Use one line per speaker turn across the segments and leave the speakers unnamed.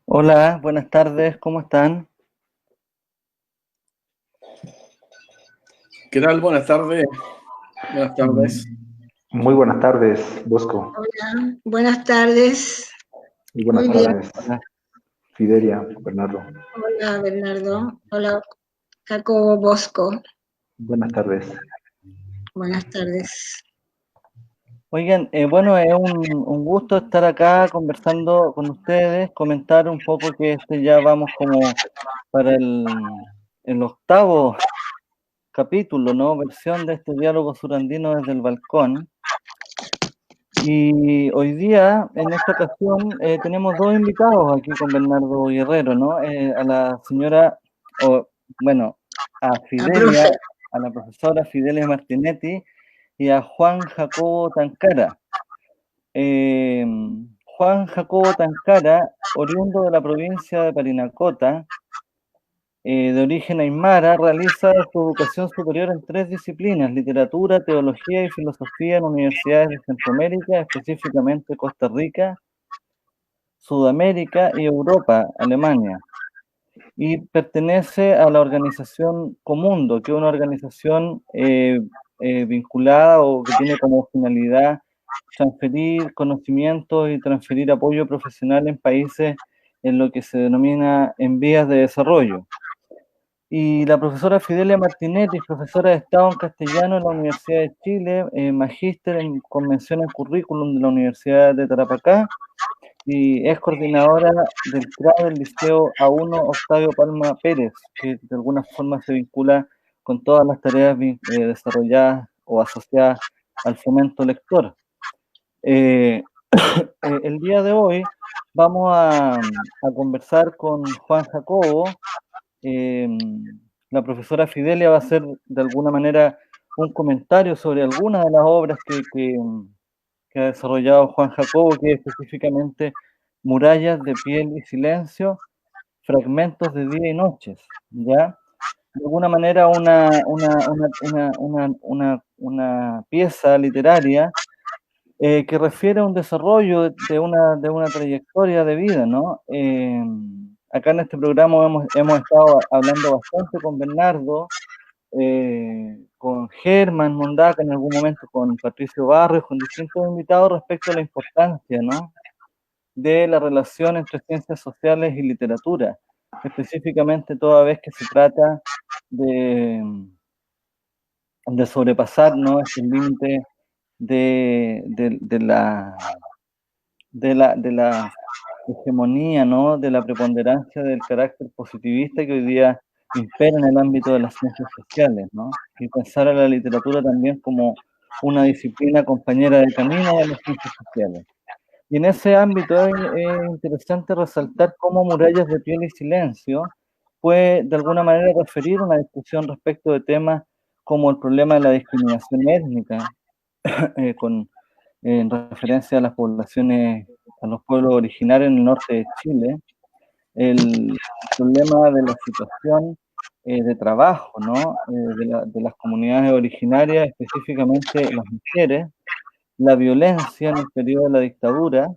Hola, buenas tardes, ¿cómo están?
¿Qué tal? Buenas tardes. Buenas tardes.
Muy buenas tardes, Bosco.
Hola, buenas tardes.
Y buenas
Muy bien.
tardes,
Hola.
Fidelia, Bernardo.
Hola, Bernardo. Hola, Jacobo Bosco.
Buenas tardes.
Buenas tardes.
Oigan, bueno, es un gusto estar acá conversando con ustedes, comentar un poco que ya vamos como para el octavo capítulo, ¿no? Versión de este diálogo surandino desde el balcón. Y hoy día, en esta ocasión, tenemos dos invitados aquí con Bernardo Guerrero, ¿no? A la señora, a Fidelia, a la profesora Fidelia Martinetti y a Juan Jacobo Tancara. Juan Jacobo Tancara, oriundo de la provincia de Parinacota, de origen aymara, realiza su educación superior en 3 disciplinas: literatura, teología y filosofía en universidades de Centroamérica, específicamente Costa Rica, Sudamérica y Europa, Alemania. Y pertenece a la organización Comundo, que es una organización vinculada o que tiene como finalidad transferir conocimientos y transferir apoyo profesional en países en lo que se denomina en vías de desarrollo. Y la profesora Fidelia Martinetti, profesora de Estado en Castellano en la Universidad de Chile, magíster en Convención en Currículum de la Universidad de Tarapacá, y es coordinadora del CRA del Liceo A1 Octavio Palma Pérez, que de alguna forma se vincula con todas las tareas desarrolladas o asociadas al fomento lector. El día de hoy vamos a conversar con Juan Jacobo. La profesora Fidelia va a hacer de alguna manera un comentario sobre algunas de las obras que ha desarrollado Juan Jacobo, que es específicamente Murallas de piel y silencio, fragmentos de día y noches, ¿ya? De alguna manera una pieza literaria que refiere a un desarrollo de una trayectoria de vida, ¿no? Acá en este programa hemos estado hablando bastante con Bernardo, con Germán Mondaca, en algún momento con Patricio Barrios, con distintos invitados respecto a la importancia, ¿no?, de la relación entre ciencias sociales y literatura, específicamente toda vez que se trata de, de sobrepasar, ¿no?, este límite de la hegemonía, ¿no?, de la preponderancia del carácter positivista que hoy día impera en el ámbito de las ciencias sociales, ¿no? Y pensar a la literatura también como una disciplina compañera de camino de las ciencias sociales. Y en ese ámbito es interesante resaltar cómo Murallas de piel y silencio puede de alguna manera referir una discusión respecto de temas como el problema de la discriminación étnica, en referencia a las poblaciones, a los pueblos originarios en el norte de Chile, el problema de la situación de trabajo, ¿no?, de las comunidades originarias, específicamente las mujeres, la violencia en el periodo de la dictadura,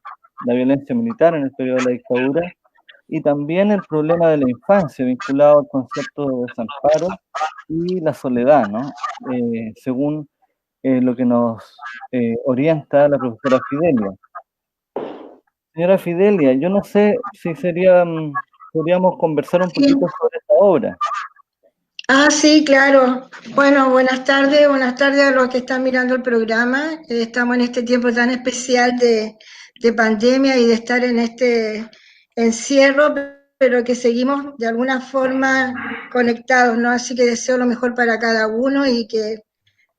la violencia militar en el periodo de la dictadura, y también el problema de la infancia vinculado al concepto de desamparo y la soledad, ¿no? Según lo que nos orienta la profesora Fidelia. Señora Fidelia, yo no sé si podríamos conversar un poquito sobre esta obra.
Sí, claro. Bueno, buenas tardes a los que están mirando el programa. Estamos en este tiempo tan especial de pandemia y de estar en este encierro, pero que seguimos de alguna forma conectados, ¿no? Así que deseo lo mejor para cada uno y que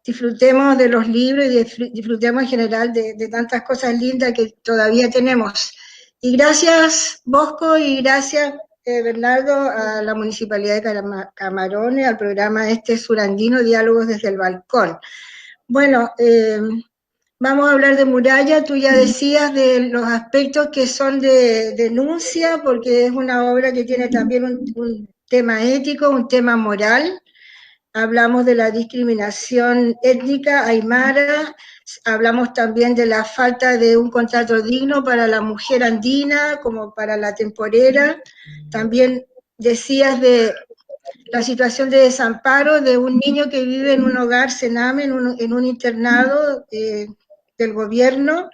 disfrutemos de los libros y disfrutemos en general de tantas cosas lindas que todavía tenemos. Y gracias, Bosco, y gracias, Bernardo, a la Municipalidad de Camarones, al programa surandino, Diálogos desde el Balcón. Bueno, vamos a hablar de Muralla. Tú ya decías de los aspectos que son de denuncia, porque es una obra que tiene también un tema ético, un tema moral. Hablamos de la discriminación étnica aymara, hablamos también de la falta de un contrato digno para la mujer andina, como para la temporera. También decías de la situación de desamparo de un niño que vive en un hogar Sename, en un internado del gobierno,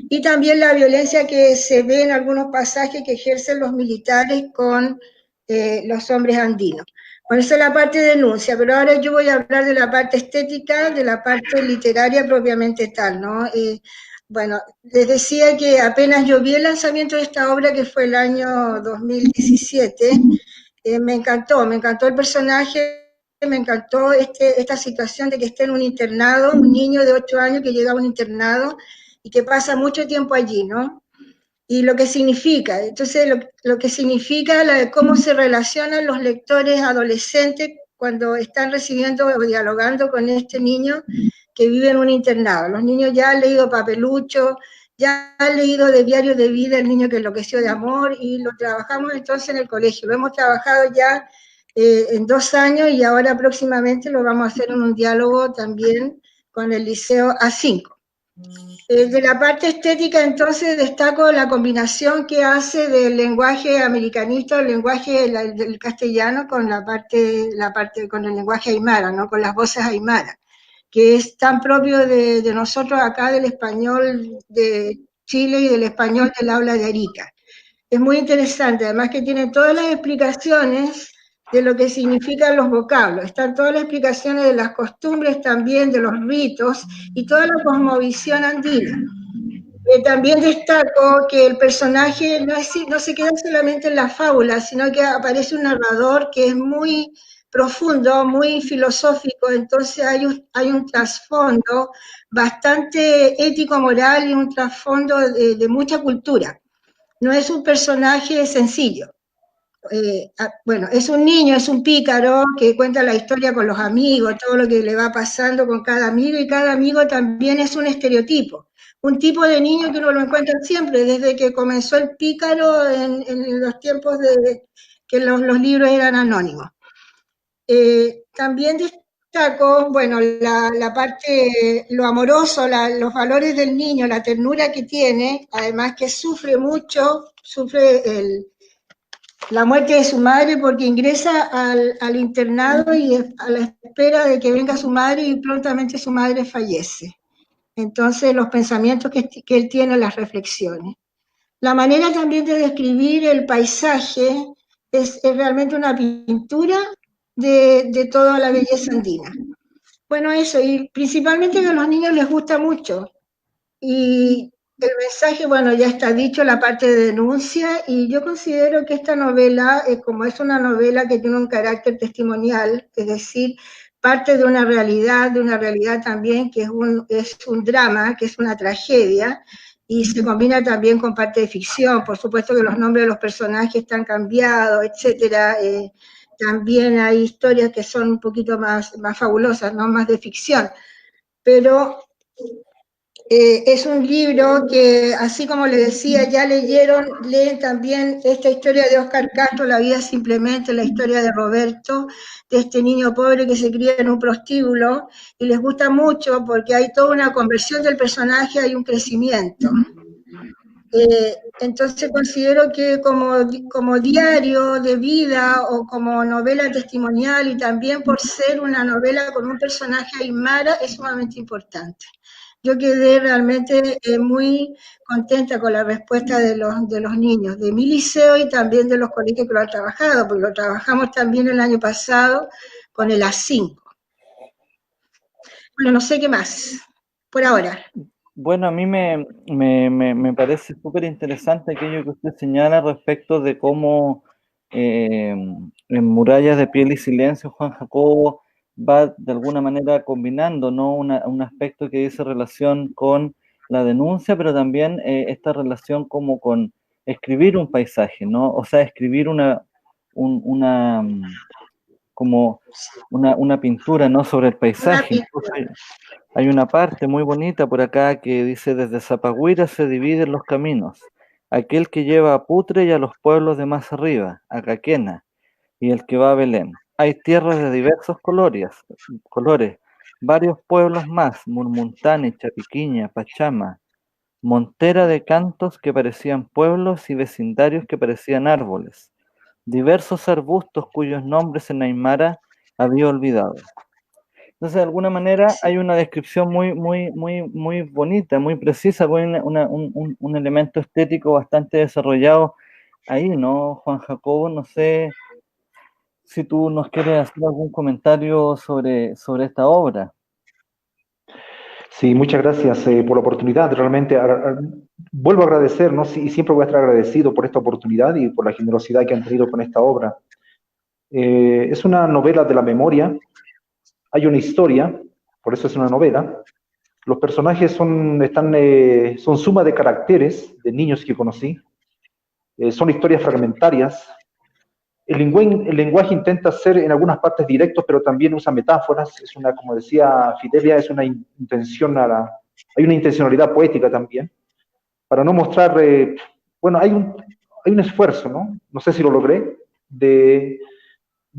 y también la violencia que se ve en algunos pasajes que ejercen los militares con los hombres andinos. Bueno, esa es la parte de denuncia, pero ahora yo voy a hablar de la parte estética, de la parte literaria propiamente tal, ¿no? Bueno, les decía que apenas yo vi el lanzamiento de esta obra, que fue el año 2017, me encantó el personaje, me encantó esta situación de que esté en un internado, un niño de 8 años que llega a un internado y que pasa mucho tiempo allí, ¿no? Y lo que significa, entonces lo que significa cómo se relacionan los lectores adolescentes cuando están recibiendo o dialogando con este niño que vive en un internado. Los niños ya han leído Papelucho, ya han leído de Diario de Vida, El niño que enloqueció de amor, y lo trabajamos entonces en el colegio. Lo hemos trabajado ya en 2 años y ahora próximamente lo vamos a hacer en un diálogo también con el Liceo A5. De la parte estética, entonces, destaco la combinación que hace del lenguaje americanista, el lenguaje del castellano, con con el lenguaje aymara, ¿no? Con las voces aymara, que es tan propio de nosotros acá, del español de Chile y del español del habla de Arica. Es muy interesante, además que tiene todas las explicaciones de lo que significan los vocablos, están todas las explicaciones de las costumbres también, de los ritos y toda la cosmovisión andina. También destaco que el personaje no se queda solamente en la fábula, sino que aparece un narrador que es muy profundo, muy filosófico, entonces hay un trasfondo bastante ético-moral y un trasfondo de mucha cultura. No es un personaje sencillo. Bueno, es un niño, es un pícaro que cuenta la historia con los amigos, todo lo que le va pasando con cada amigo, y cada amigo también es un estereotipo, un tipo de niño que uno lo encuentra siempre, desde que comenzó el pícaro en los tiempos de que los libros eran anónimos. También destaco, bueno, la parte, lo amoroso, los valores del niño, la ternura que tiene, además que sufre mucho, sufre la muerte de su madre porque ingresa al internado y a la espera de que venga su madre, y prontamente su madre fallece. Entonces los pensamientos que él tiene, las reflexiones. La manera también de describir el paisaje es realmente una pintura de toda la belleza andina. Bueno, eso, y principalmente que a los niños les gusta mucho. Y el mensaje, bueno, ya está dicho, la parte de denuncia, y yo considero que esta novela, como es una novela que tiene un carácter testimonial, es decir, parte de una realidad también que es un drama, que es una tragedia, y se combina también con parte de ficción. Por supuesto que los nombres de los personajes están cambiados, etcétera. También hay historias que son un poquito más fabulosas, ¿no? Más de ficción. Pero es un libro que, así como les decía, ya leen también esta historia de Óscar Castro, La vida simplemente, la historia de Roberto, de este niño pobre que se cría en un prostíbulo, y les gusta mucho porque hay toda una conversión del personaje, hay un crecimiento. Entonces considero que como diario de vida o como novela testimonial, y también por ser una novela con un personaje aymara, es sumamente importante. Yo quedé realmente muy contenta con la respuesta de los niños, de mi liceo y también de los colegios que lo han trabajado, porque lo trabajamos también el año pasado con el A5. Bueno, no sé qué más, por ahora.
Bueno, a mí me parece súper interesante aquello que usted señala respecto de cómo en Murallas de Piel y Silencio, Juan Jacobo va de alguna manera combinando, ¿no? Un aspecto que dice relación con la denuncia, pero también esta relación como con escribir un paisaje, ¿no? O sea, escribir como una pintura, ¿no? Sobre el paisaje. Entonces, hay una parte muy bonita por acá que dice: desde Zapagüira se dividen los caminos, aquel que lleva a Putre y a los pueblos de más arriba, a Caquena, y el que va a Belén. Hay tierras de diversos colores, varios pueblos más, Murmuntani, Chapiquiña, Pachama, montera de cantos que parecían pueblos y vecindarios que parecían árboles, diversos arbustos cuyos nombres en Aymara había olvidado. Entonces, de alguna manera, hay una descripción muy bonita, muy precisa, con un elemento estético bastante desarrollado ahí, ¿no, Juan Jacobo? No sé si tú nos quieres hacer algún comentario sobre esta obra.
Sí, muchas gracias por la oportunidad. Realmente vuelvo a agradecer, ¿no? Sí, y siempre voy a estar agradecido por esta oportunidad y por la generosidad que han tenido con esta obra. Es una novela de la memoria, hay una historia, por eso es una novela. Los personajes son suma de caracteres de niños que conocí, son historias fragmentarias. El lenguaje intenta ser en algunas partes directo, pero también usa metáforas. Como decía Fidelia, hay una intencionalidad poética también, para no mostrar, bueno, hay un esfuerzo, ¿no? No sé si lo logré, de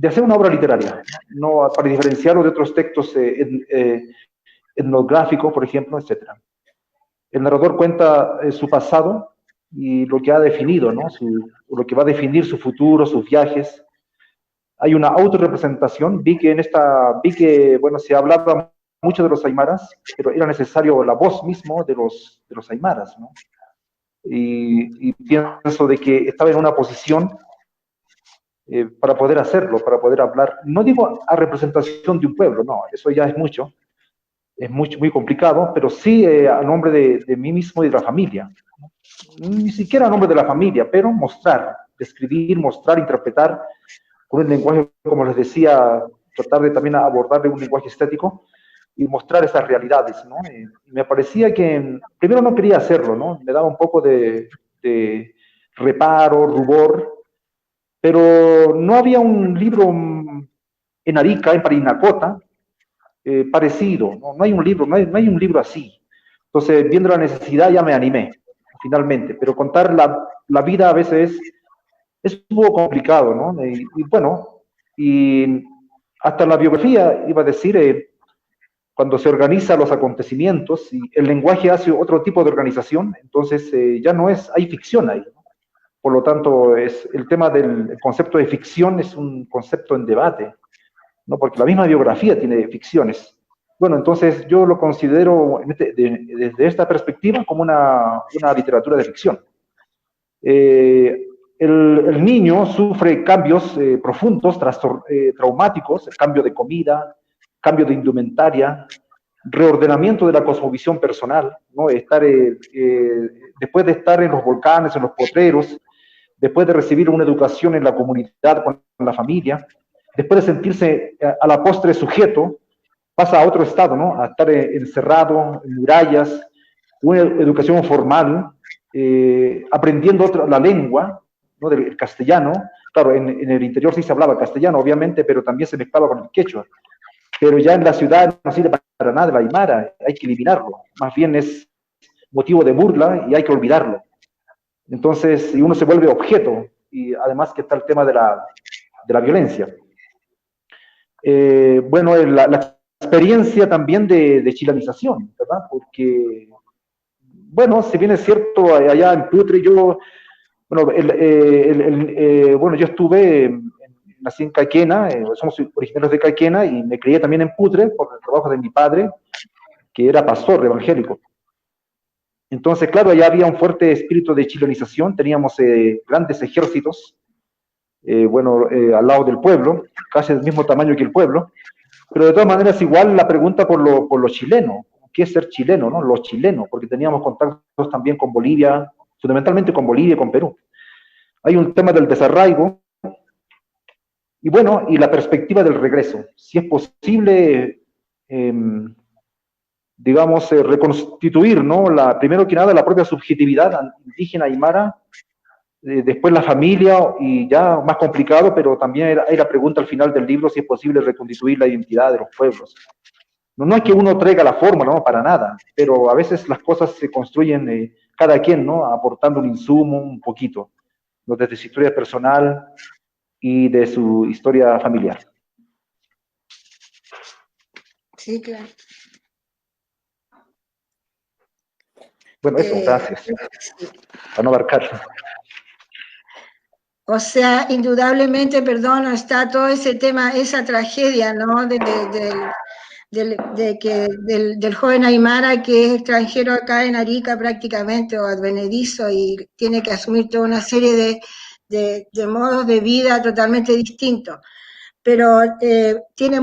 hacer una obra literaria, ¿no? Para diferenciarlo de otros textos etnográficos, por ejemplo, etc. El narrador cuenta su pasado y lo que ha definido, ¿no? Lo que va a definir su futuro, sus viajes. Hay una autorrepresentación. Vi que, bueno, se hablaba mucho de los aymaras, pero era necesario la voz mismo de los aymaras, ¿no? Y pienso de que estaba en una posición para poder hacerlo, para poder hablar. No digo a representación de un pueblo, no, eso ya es mucho, muy complicado, pero sí a nombre de mí mismo y de la familia. Ni siquiera a nombre de la familia, pero mostrar, describir, mostrar, interpretar con un lenguaje, como les decía, tratar de también abordar de un lenguaje estético y mostrar esas realidades, ¿no? Me parecía que, primero no quería hacerlo, ¿no? Me daba un poco de reparo, rubor, pero no había un libro en Arica, en Parinacota, parecido, ¿no? No hay un libro, no hay un libro así. Entonces, viendo la necesidad, ya me animé, finalmente. Pero contar la vida a veces es un poco complicado, ¿no? Y bueno, y hasta la biografía, iba a decir, cuando se organizan los acontecimientos y el lenguaje hace otro tipo de organización, entonces ya no hay ficción ahí, ¿no? Por lo tanto, el tema del concepto de ficción es un concepto en debate, ¿no? Porque la misma biografía tiene ficciones. Bueno, entonces yo lo considero desde esta perspectiva como una literatura de ficción. El niño sufre cambios profundos, traumáticos, cambio de comida, cambio de indumentaria, reordenamiento de la cosmovisión personal, ¿no? Después de estar en los volcanes, en los potreros, después de recibir una educación en la comunidad, con la familia, después de sentirse a la postre sujeto, pasa a otro estado, ¿no? A estar encerrado en murallas, una educación formal, aprendiendo la lengua, ¿no? Del castellano. Claro, en el interior sí se hablaba castellano, obviamente, pero también se mezclaba con el quechua. Pero ya en la ciudad no sirve para nada el aymara, hay que eliminarlo. Más bien es motivo de burla y hay que olvidarlo. Entonces, y uno se vuelve objeto, y además que está el tema de la violencia. Bueno, la experiencia también de chilanización, ¿verdad? Porque, bueno, si bien es cierto, allá en Putre bueno, bueno, yo nací en Cayquena, somos originarios de Cayquena y me crié también en Putre por el trabajo de mi padre, que era pastor evangélico. Entonces, claro, allá había un fuerte espíritu de chilenización, teníamos grandes ejércitos, bueno, al lado del pueblo, casi del mismo tamaño que el pueblo, pero de todas maneras igual la pregunta por lo chileno, ¿qué es ser chileno, no? Los chilenos, porque teníamos contactos también con Bolivia, fundamentalmente con Bolivia y con Perú. Hay un tema del desarraigo, Y bueno, y la perspectiva del regreso. Si es posible, digamos, reconstituir, ¿no? Primero que nada, la propia subjetividad indígena aymara, después la familia, y ya más complicado, pero también hay la pregunta al final del libro si es posible reconstituir la identidad de los pueblos. No es que uno traiga la fórmula, no, para nada, pero a veces las cosas se construyen cada quien, ¿no? Aportando un insumo, un poquito, ¿no? Desde su historia personal y de su historia familiar.
Sí, claro.
Bueno, eso, gracias.
Sí.
Para no abarcar.
O sea, indudablemente, perdón, está todo ese tema, esa tragedia, ¿no? Del joven aymara que es extranjero acá en Arica prácticamente, o advenedizo, y tiene que asumir toda una serie de modos de vida totalmente distintos. Pero tiene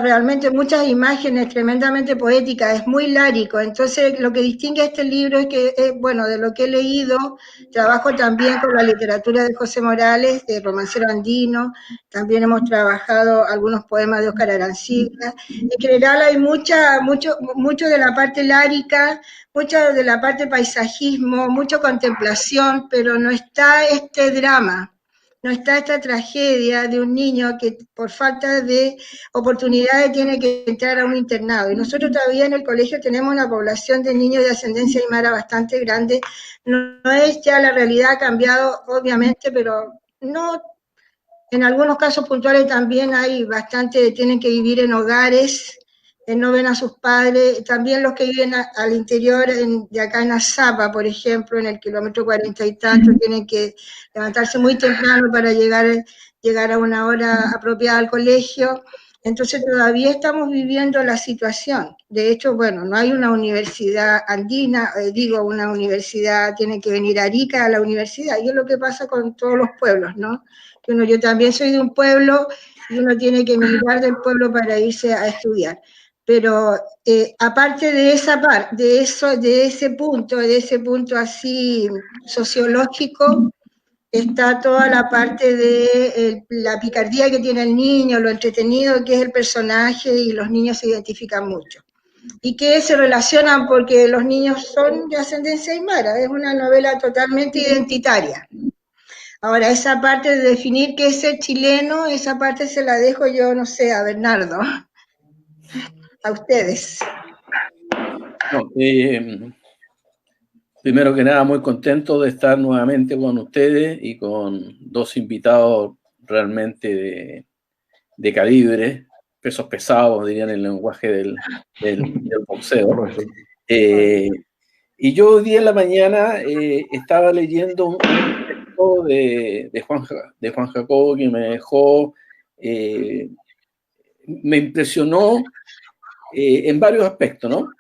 realmente muchas imágenes tremendamente poéticas, es muy lárico. Entonces, lo que distingue a este libro es que, bueno, de lo que he leído, trabajo también con la literatura de José Morales, de romancero andino, también hemos trabajado algunos poemas de Óscar Arancibia. En general hay mucho de la parte lárica, mucha de la parte paisajismo, mucha contemplación, pero no está este drama. No está esta tragedia de un niño que por falta de oportunidades tiene que entrar a un internado. Y nosotros todavía en el colegio tenemos una población de niños de ascendencia aymara bastante grande. No es ya la realidad, ha cambiado obviamente, pero no, en algunos casos puntuales también hay bastante, tienen que vivir en hogares, no ven a sus padres, también los que viven al interior de acá en Azapa, por ejemplo, en el kilómetro 40 y tanto, tienen que levantarse muy temprano para llegar a una hora apropiada al colegio. Entonces todavía estamos viviendo la situación. De hecho, bueno, no hay una universidad andina, una universidad, tiene que venir a Arica a la universidad, y es lo que pasa con todos los pueblos, ¿no? Que yo también soy de un pueblo y uno tiene que emigrar del pueblo para irse a estudiar. Pero aparte de ese punto así sociológico, está toda la parte de la picardía que tiene el niño, lo entretenido que es el personaje, y los niños se identifican mucho. Y que se relacionan porque los niños son de ascendencia aymara, es una novela totalmente identitaria. Ahora, esa parte de definir qué es ser chileno, esa parte se la dejo yo, no sé, a Bernardo, a ustedes.
No, primero que nada, muy contento de estar nuevamente con ustedes y con dos invitados realmente de calibre, pesos pesados, dirían en el lenguaje del boxeo. Y yo hoy día en la mañana estaba leyendo un texto de Juan Jacobo que me dejó, me impresionó en varios aspectos, ¿no?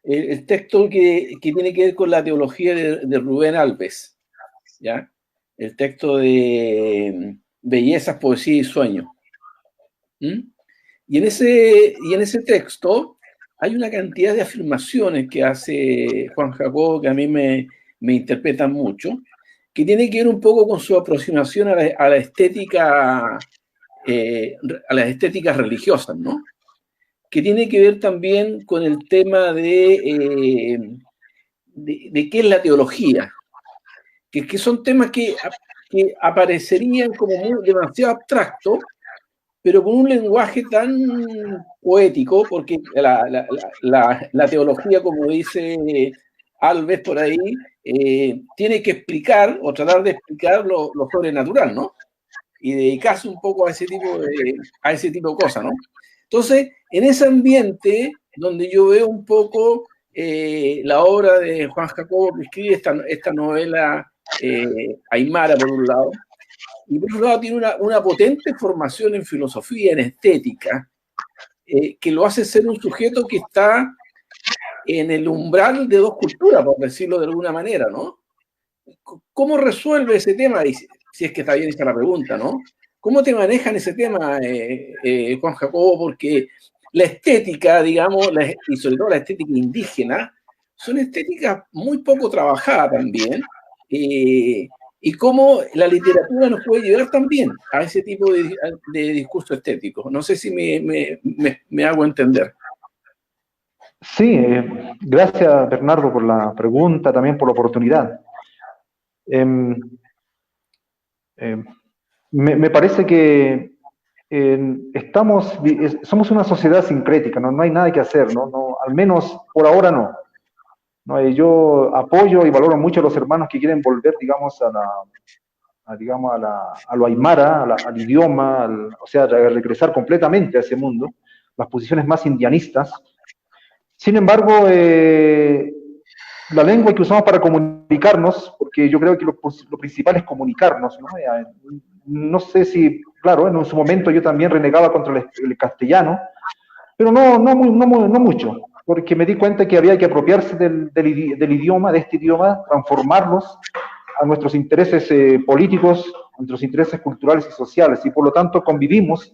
El texto que tiene que ver con la teología de Rubén Alves, ¿ya? El texto de Bellezas, Poesía y Sueño. Y en ese texto hay una cantidad de afirmaciones que hace Juan Jacobo que a mí me interpretan mucho, que tiene que ver un poco con su aproximación a la estética, a las estéticas religiosas, ¿no? Que tiene que ver también con el tema de qué es la teología, que son temas que aparecerían como demasiado abstractos, pero con un lenguaje tan poético, porque la teología, como dice Alves por ahí, tiene que explicar o tratar de explicar lo sobrenatural, ¿no? Y dedicarse un poco a ese tipo de cosas, ¿no? Entonces, en ese ambiente donde yo veo un poco la obra de Juan Jacobo, que escribe esta novela aymara, por un lado, y por otro lado tiene una potente formación en filosofía, en estética, que lo hace ser un sujeto que está en el umbral de dos culturas, por decirlo de alguna manera, ¿no? ¿Cómo resuelve ese tema? Si es que está bien hecha la pregunta, ¿no? ¿Cómo te manejan ese tema, Juan Jacobo? Porque la estética, digamos, y sobre todo la estética indígena, son estéticas muy poco trabajadas también, y cómo la literatura nos puede llevar también a ese tipo de discurso estético. No sé si me hago entender.
Sí, gracias Bernardo por la pregunta, también por la oportunidad. Me parece que somos una sociedad sincrética, ¿no? No hay nada que hacer, ¿no? Al menos por ahora no. Yo apoyo y valoro mucho a los hermanos que quieren volver, digamos, a lo aymara, al idioma, o sea, regresar completamente a ese mundo, las posiciones más indianistas. Sin embargo, la lengua que usamos para comunicarnos, porque yo creo que lo principal es comunicarnos, ¿no? No sé si, claro, en su momento yo también renegaba contra el castellano, pero no mucho, porque me di cuenta que había que apropiarse del idioma, de este idioma, transformarlos a nuestros intereses políticos, a nuestros intereses culturales y sociales, y por lo tanto convivimos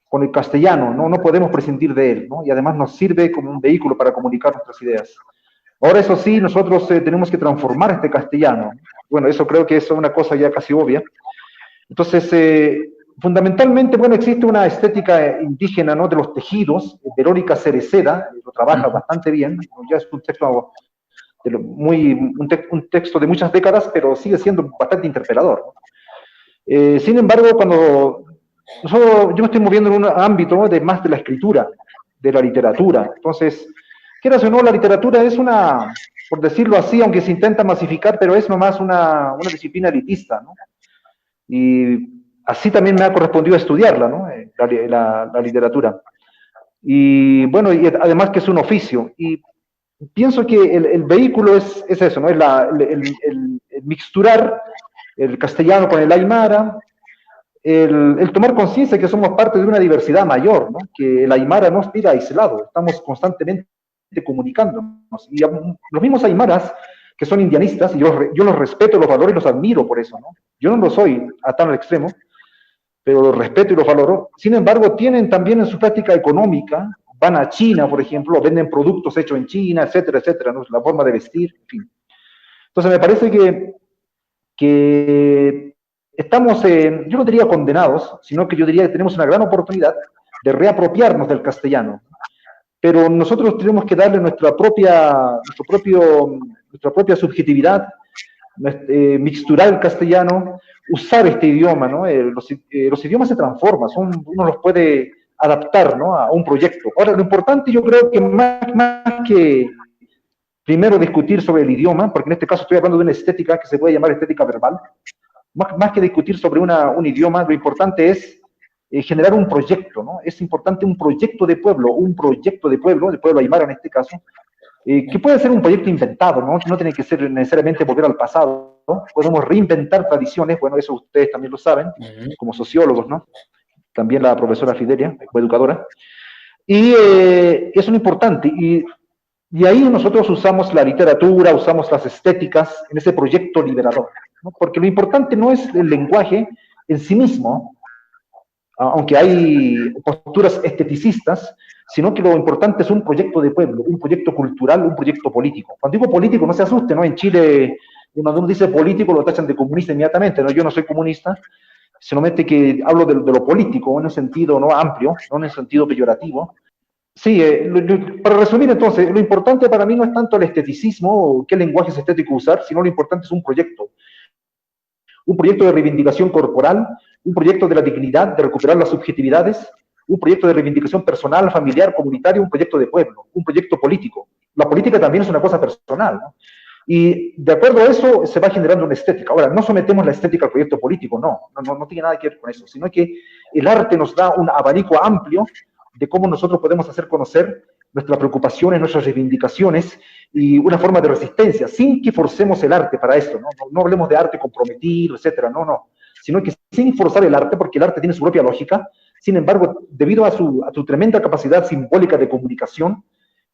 con el castellano, no podemos prescindir de él, ¿no? Y además nos sirve como un vehículo para comunicar nuestras ideas. Ahora, eso sí, nosotros tenemos que transformar este castellano. Bueno, eso creo que es una cosa ya casi obvia. Entonces, fundamentalmente, bueno, existe una estética indígena, ¿no?, de los tejidos. Verónica Cereceda lo trabaja bastante bien. Ya es un texto un texto de muchas décadas, pero sigue siendo bastante interpelador, ¿no? Sin embargo, yo me estoy moviendo en un ámbito, ¿no?, más de la escritura, de la literatura. Entonces, quieras o no, la literatura es por decirlo así, aunque se intenta masificar, pero es nomás una disciplina elitista, ¿no? Y así también me ha correspondido estudiarla, ¿no? La literatura. Y bueno, y además que es un oficio. Y pienso que el vehículo es eso, ¿no? Es el mixturar el castellano con el aymara, el tomar conciencia que somos parte de una diversidad mayor, ¿no? Que el aymara no está aislado, estamos constantemente comunicándonos. Y los mismos aymaras, que son indianistas, y yo los respeto, los valoro y los admiro por eso, ¿no? Yo no lo soy a tal extremo, pero los respeto y los valoro. Sin embargo, tienen también en su práctica económica, van a China, por ejemplo, venden productos hechos en China, etcétera, etcétera, ¿no? La forma de vestir, en fin. Entonces me parece que estamos, yo no diría condenados, sino que yo diría que tenemos una gran oportunidad de reapropiarnos del castellano. Pero nosotros tenemos que darle nuestra propia subjetividad, mixturar el castellano, usar este idioma, ¿no? Los idiomas se transforman, uno los puede adaptar, ¿no?, a un proyecto. Ahora, lo importante yo creo que más que primero discutir sobre el idioma, porque en este caso estoy hablando de una estética que se puede llamar estética verbal, más que discutir sobre un idioma, lo importante es generar un proyecto, ¿no? Es importante un proyecto de pueblo, del pueblo aymara en este caso, que puede ser un proyecto inventado, ¿no? No tiene que ser necesariamente volver al pasado, ¿no? Podemos reinventar tradiciones, bueno, eso ustedes también lo saben, como sociólogos, ¿no? También la profesora Fidelia, coeducadora. Y eso es lo importante, y ahí nosotros usamos la literatura, usamos las estéticas en ese proyecto liberador, ¿no? Porque lo importante no es el lenguaje en sí mismo, aunque hay posturas esteticistas, sino que lo importante es un proyecto de pueblo, un proyecto cultural, un proyecto político. Cuando digo político, no se asuste, ¿no? En Chile, cuando uno dice político, lo tachan de comunista inmediatamente, ¿no? Yo no soy comunista, solamente que hablo de lo político, en un sentido no amplio, no en un sentido peyorativo. Sí, para resumir entonces, lo importante para mí no es tanto el esteticismo o qué lenguaje es estético usar, sino lo importante es un proyecto de reivindicación corporal, un proyecto de la dignidad, de recuperar las subjetividades, un proyecto de reivindicación personal, familiar, comunitario, un proyecto de pueblo, un proyecto político. La política también es una cosa personal, ¿no? Y de acuerdo a eso se va generando una estética. Ahora, no sometemos la estética al proyecto político, no tiene nada que ver con eso, sino que el arte nos da un abanico amplio de cómo nosotros podemos hacer conocer nuestras preocupaciones, nuestras reivindicaciones y una forma de resistencia, sin que forcemos el arte para esto, no hablemos de arte comprometido, etcétera, sino que sin forzar el arte, porque el arte tiene su propia lógica. Sin embargo, debido a su tremenda capacidad simbólica de comunicación,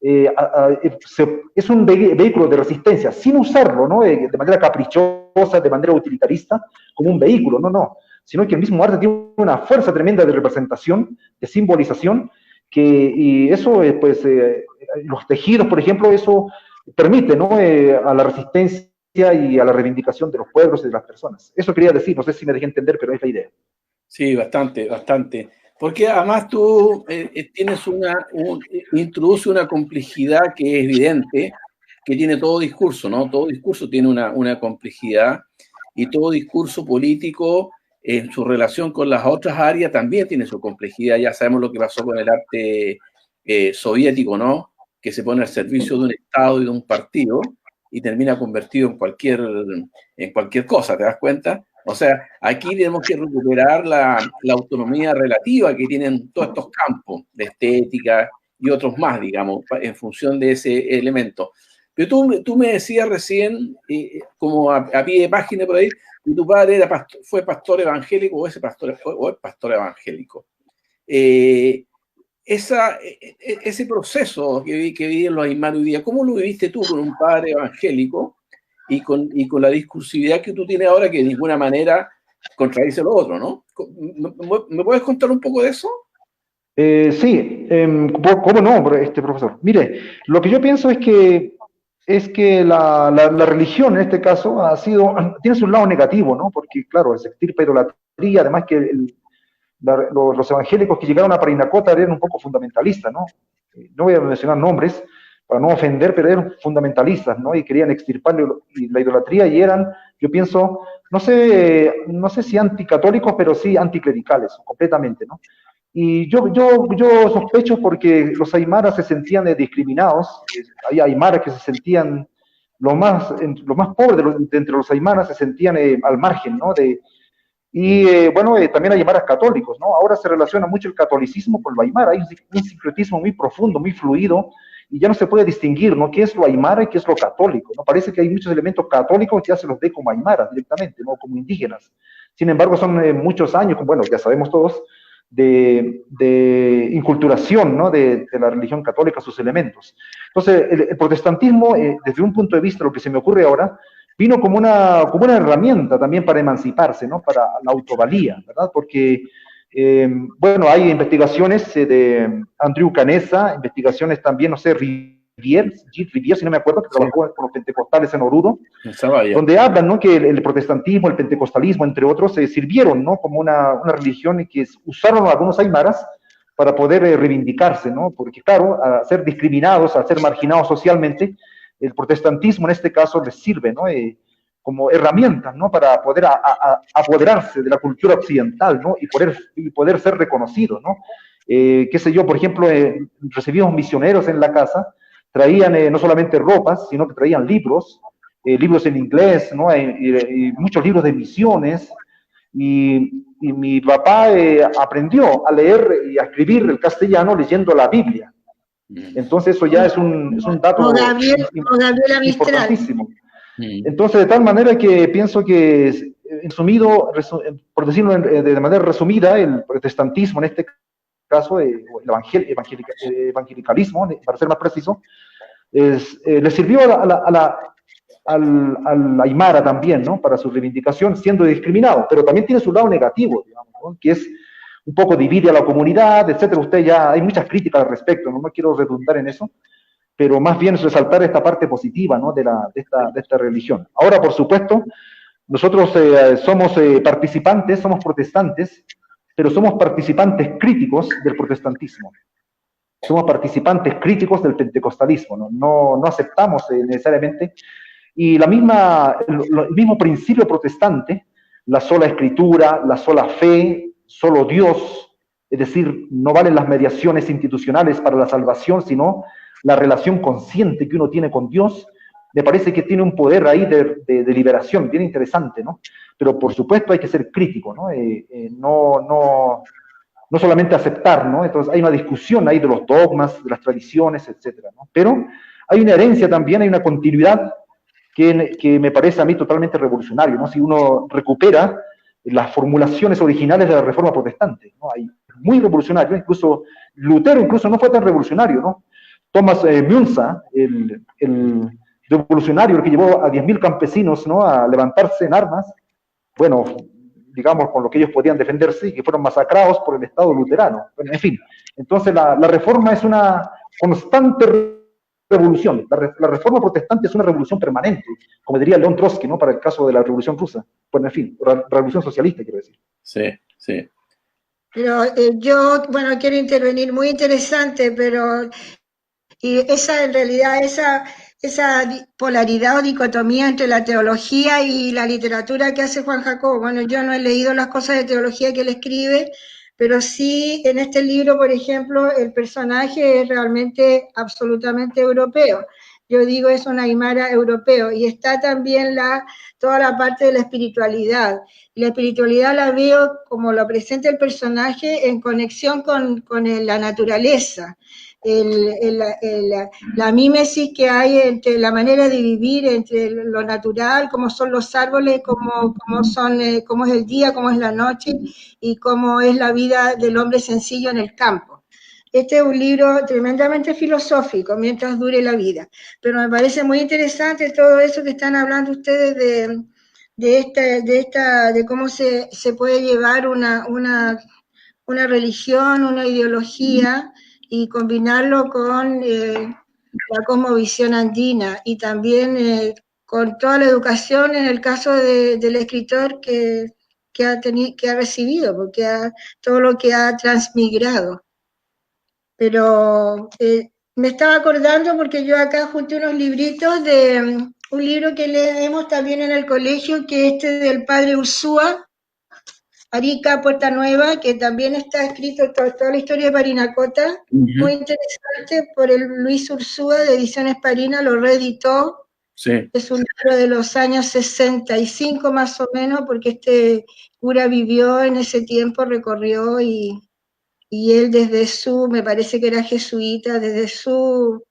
es un vehículo de resistencia, sin usarlo, ¿no?, de manera caprichosa, de manera utilitarista, como un vehículo, sino que el mismo arte tiene una fuerza tremenda de representación, de simbolización, y eso, los tejidos, por ejemplo, eso permite, ¿no?, a la resistencia y a la reivindicación de los pueblos y de las personas. Eso quería decir, no sé si me dejé entender, pero es la idea.
Sí, bastante, bastante. Porque además tú tienes introduce una complejidad que es evidente, que tiene todo discurso, ¿no? Todo discurso tiene una complejidad, y todo discurso político en su relación con las otras áreas también tiene su complejidad. Ya sabemos lo que pasó con el arte soviético, ¿no? Que se pone al servicio de un Estado y de un partido y termina convertido en cualquier cosa, ¿te das cuenta? O sea, aquí tenemos que recuperar la autonomía relativa que tienen todos estos campos de estética y otros más, digamos, en función de ese elemento. Pero tú me decías recién, como a pie de página por ahí, que tu padre fue pastor evangélico o es pastor evangélico. Ese proceso que viven los aymaras hoy día, ¿cómo lo viviste tú con un padre evangélico y con la discursividad que tú tienes ahora, que de ninguna manera contradice lo otro, ¿no? ¿Me puedes contar un poco de eso?
Sí, ¿cómo no, profesor? Mire, lo que yo pienso es que la religión en este caso tiene su lado negativo, ¿no? Porque, claro, se extirpa idolatría, además que los evangélicos que llegaron a Parinacota eran un poco fundamentalistas, ¿no? No voy a mencionar nombres para no ofender, pero eran fundamentalistas, ¿no? Y querían extirpar la idolatría y eran, yo pienso, no sé si anticatólicos, pero sí anticlericales, completamente, ¿no? Y yo sospecho porque los aymaras se sentían discriminados, hay aymaras que se sentían los más pobres de entre los aymaras se sentían al margen, ¿no? Bueno, también hay aymaras católicos, ¿no? Ahora se relaciona mucho el catolicismo con lo aymara, hay un sincretismo muy profundo, muy fluido, y ya no se puede distinguir, ¿no? ¿Qué es lo aymara y qué es lo católico? ¿No? Parece que hay muchos elementos católicos que ya se los ve como aymaras directamente, ¿no? Como indígenas. Sin embargo, son muchos años, bueno, ya sabemos todos, de inculturación, ¿no? de la religión católica, sus elementos. Entonces, el protestantismo, desde un punto de vista, lo que se me ocurre ahora, vino como una herramienta también para emanciparse, ¿no? Para la autovalía, ¿verdad? Porque, bueno, hay investigaciones de Andrew Canessa, investigaciones también, no sé, Rivière, si no me acuerdo, que trabajó con los pentecostales en Oruro, donde hablan, ¿no? Que el protestantismo, el pentecostalismo, entre otros, se sirvieron, ¿no? Como una religión que usaron algunos aymaras para poder reivindicarse, ¿no? Porque, claro, al ser discriminados, al ser marginados socialmente, el protestantismo en este caso les sirve, ¿no? Como herramientas, ¿no? Para poder apoderarse de la cultura occidental, ¿no? Y poder ser reconocidos, ¿no? Qué sé yo, por ejemplo, recibimos misioneros en la casa, traían no solamente ropas, sino que traían libros en inglés, ¿no? Y muchos libros de misiones, y mi papá aprendió a leer y a escribir el castellano leyendo la Biblia. Entonces eso ya es un dato importantísimo. Entonces, de tal manera que pienso que, resumido, por decirlo de manera resumida, el protestantismo, en este caso, el evangelicalismo, para ser más preciso, le sirvió al aymara también, ¿no? Para su reivindicación, siendo discriminado, pero también tiene su lado negativo, digamos, ¿no? Que es un poco divide a la comunidad, etcétera. Usted ya hay muchas críticas al respecto, no quiero redundar en eso, pero más bien resaltar esta parte positiva, ¿no? de esta religión. Ahora, por supuesto, nosotros somos participantes, somos protestantes, pero somos participantes críticos del protestantismo. Somos participantes críticos del pentecostalismo, no aceptamos necesariamente. Y el mismo principio protestante, la sola escritura, la sola fe, solo Dios, es decir, no valen las mediaciones institucionales para la salvación, sino la relación consciente que uno tiene con Dios, me parece que tiene un poder ahí de liberación, bien interesante, ¿no? Pero por supuesto hay que ser crítico, ¿no? No solamente aceptar, ¿no? Entonces hay una discusión ahí de los dogmas, de las tradiciones, etcétera, ¿no? Pero hay una herencia también, hay una continuidad que me parece a mí totalmente revolucionario, ¿no? Si uno recupera las formulaciones originales de la Reforma Protestante, ¿no? Hay muy revolucionario, incluso Lutero incluso no fue tan revolucionario, ¿no? Thomas Müntzer, el revolucionario, el que llevó a 10.000 campesinos, ¿no? A levantarse en armas, bueno, digamos, con lo que ellos podían defenderse, y que fueron masacrados por el Estado luterano. Bueno, en fin, entonces la Reforma es una constante revolución. La reforma protestante es una revolución permanente, como diría León Trotsky, ¿no? Para el caso de la revolución rusa. Bueno, en fin, revolución socialista, quiero decir.
Sí, sí.
Pero yo, bueno, quiero intervenir, muy interesante, pero y esa, en realidad, esa polaridad o dicotomía entre la teología y la literatura que hace Juan Jacobo. Bueno, yo no he leído las cosas de teología que él escribe, pero sí en este libro, por ejemplo, el personaje es realmente absolutamente europeo. Yo digo, es un aymara europeo, y está también toda la parte de la espiritualidad. Y la espiritualidad la veo, como lo presenta el personaje, en conexión con la naturaleza. La mímesis que hay entre la manera de vivir, entre lo natural, cómo son los árboles, cómo es el día, cómo es la noche, y cómo es la vida del hombre sencillo en el campo. Este es un libro tremendamente filosófico, mientras dure la vida, pero me parece muy interesante todo eso que están hablando ustedes de cómo se puede llevar una religión, una ideología, y combinarlo con la cosmovisión andina, y también con toda la educación en el caso del escritor que ha recibido, porque todo lo que ha transmigrado. Pero me estaba acordando, porque yo acá junté unos libritos de un libro que leemos también en el colegio, que es del padre Ursúa, Arica, Puerta Nueva, que también está escrito toda la historia de Parinacota, muy interesante, por el Luis Ursúa, de Ediciones Parina, lo reeditó.
Sí.
Es un libro de los años 65 más o menos, porque este cura vivió en ese tiempo, recorrió, y él me parece que era jesuita, desde su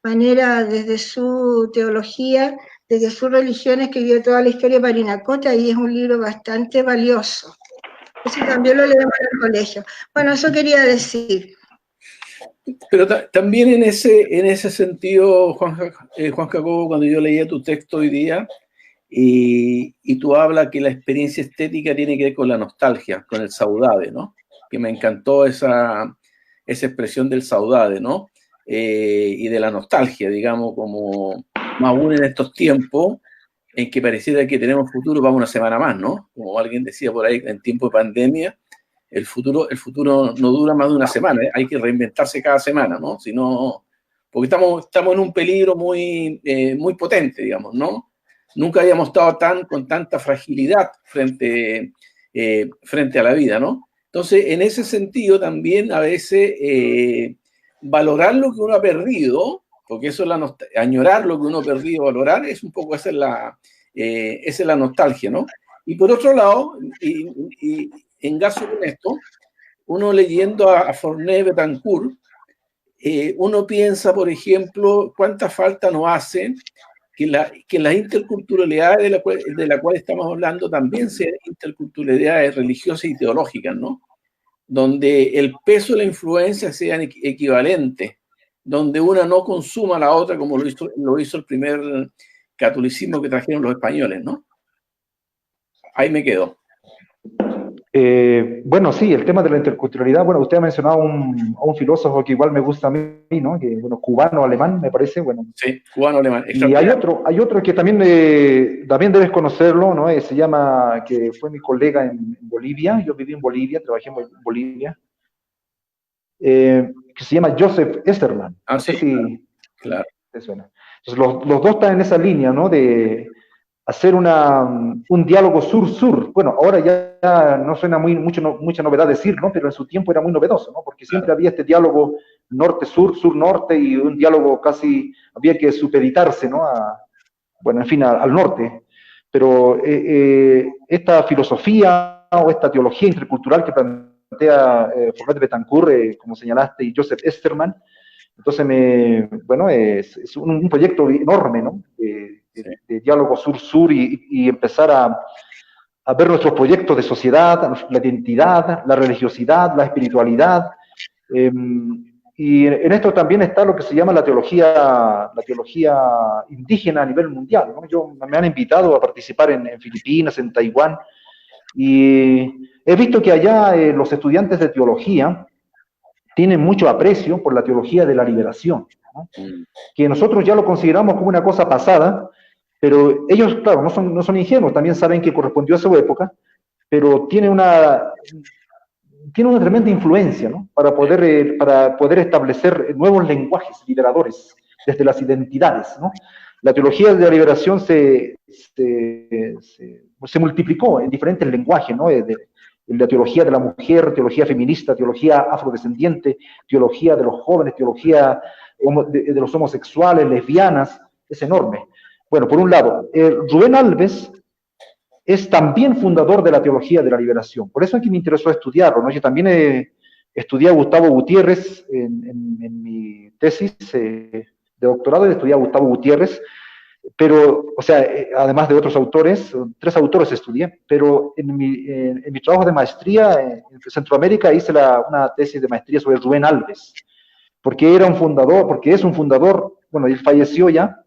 manera, desde su teología, desde su religión, escribió toda la historia de Parinacota, y es un libro bastante valioso. Eso también lo leemos en el colegio. Bueno, eso quería decir.
Pero también en ese sentido, Juan Jacobo, cuando yo leía tu texto hoy día, y tú hablas que la experiencia estética tiene que ver con la nostalgia, con el saudade, ¿no? Que me encantó esa expresión del saudade, ¿no? Y de la nostalgia, digamos, como más aún en estos tiempos en que pareciera que tenemos futuro para una semana más, ¿no? Como alguien decía por ahí, en tiempo de pandemia, el futuro no dura más de una semana, ¿eh? Hay que reinventarse cada semana, ¿no? Si no, porque estamos en un peligro muy potente, digamos, ¿no? Nunca habíamos estado con tanta fragilidad frente a la vida, ¿no? Entonces, en ese sentido también a veces valorar lo que uno ha perdido, porque eso es añorar lo que uno ha perdido, valorar, es un poco esa es la nostalgia, ¿no? Y por otro lado, y engazo con esto, uno leyendo a Forné Betancourt, uno piensa, por ejemplo, cuánta falta nos hace que las interculturalidades de la cual estamos hablando también sean interculturalidades religiosas y teológicas, ¿no? Donde el peso y la influencia sean equivalentes, donde una no consuma a la otra como lo hizo el primer catolicismo que trajeron los españoles, ¿no? Ahí me quedo.
Bueno, sí, el tema de la interculturalidad, bueno, usted ha mencionado a un filósofo que igual me gusta a mí, ¿no? Que, bueno, cubano-alemán, me parece, bueno.
Sí, cubano-alemán.
Y hay otro que también debes conocerlo, ¿no? Se llama, que fue mi colega en Bolivia, yo viví en Bolivia, trabajé en Bolivia, que se llama Joseph Esterman.
Ah,
no sé
sí,
si
claro.
te suena. Entonces, los dos están en esa línea, ¿no? De hacer un diálogo sur-sur. Bueno, ahora ya no suena mucha novedad decir, ¿no? Pero en su tiempo era muy novedoso, ¿no? Porque siempre había este diálogo norte-sur, sur-norte, y un diálogo casi había que supeditarse, ¿no? Bueno, en fin, al norte. Pero esta filosofía o esta teología intercultural que plantea Fornet Betancourt, como señalaste, y Joseph Esterman, entonces es un proyecto enorme, ¿no? De diálogo sur-sur y empezar a ver nuestros proyectos de sociedad, la identidad, la religiosidad, la espiritualidad. Y en esto también está lo que se llama la teología indígena a nivel mundial, ¿no? Me han invitado a participar en Filipinas, en Taiwán, y he visto que allá los estudiantes de teología tienen mucho aprecio por la teología de la liberación. ¿no? Que nosotros ya lo consideramos como una cosa pasada, pero ellos, claro, no son ingenuos, también saben que correspondió a su época, pero tiene una tremenda influencia, ¿no? Para poder establecer nuevos lenguajes liberadores desde las identidades, ¿no? La teología de la liberación se multiplicó en diferentes lenguajes, ¿no? La teología de la mujer, teología feminista, teología afrodescendiente, teología de los jóvenes, teología de los homosexuales, lesbianas, es enorme. Bueno, por un lado, Rubén Alves es también fundador de la teología de la liberación. Por eso es que me interesó estudiarlo, ¿no? Yo también estudié a Gustavo Gutiérrez en mi tesis de doctorado, estudié a Gustavo Gutiérrez, pero, o sea, además de otros autores, 3 autores estudié, pero en mi trabajo de maestría en Centroamérica hice una tesis de maestría sobre Rubén Alves, porque es un fundador, bueno, él falleció ya,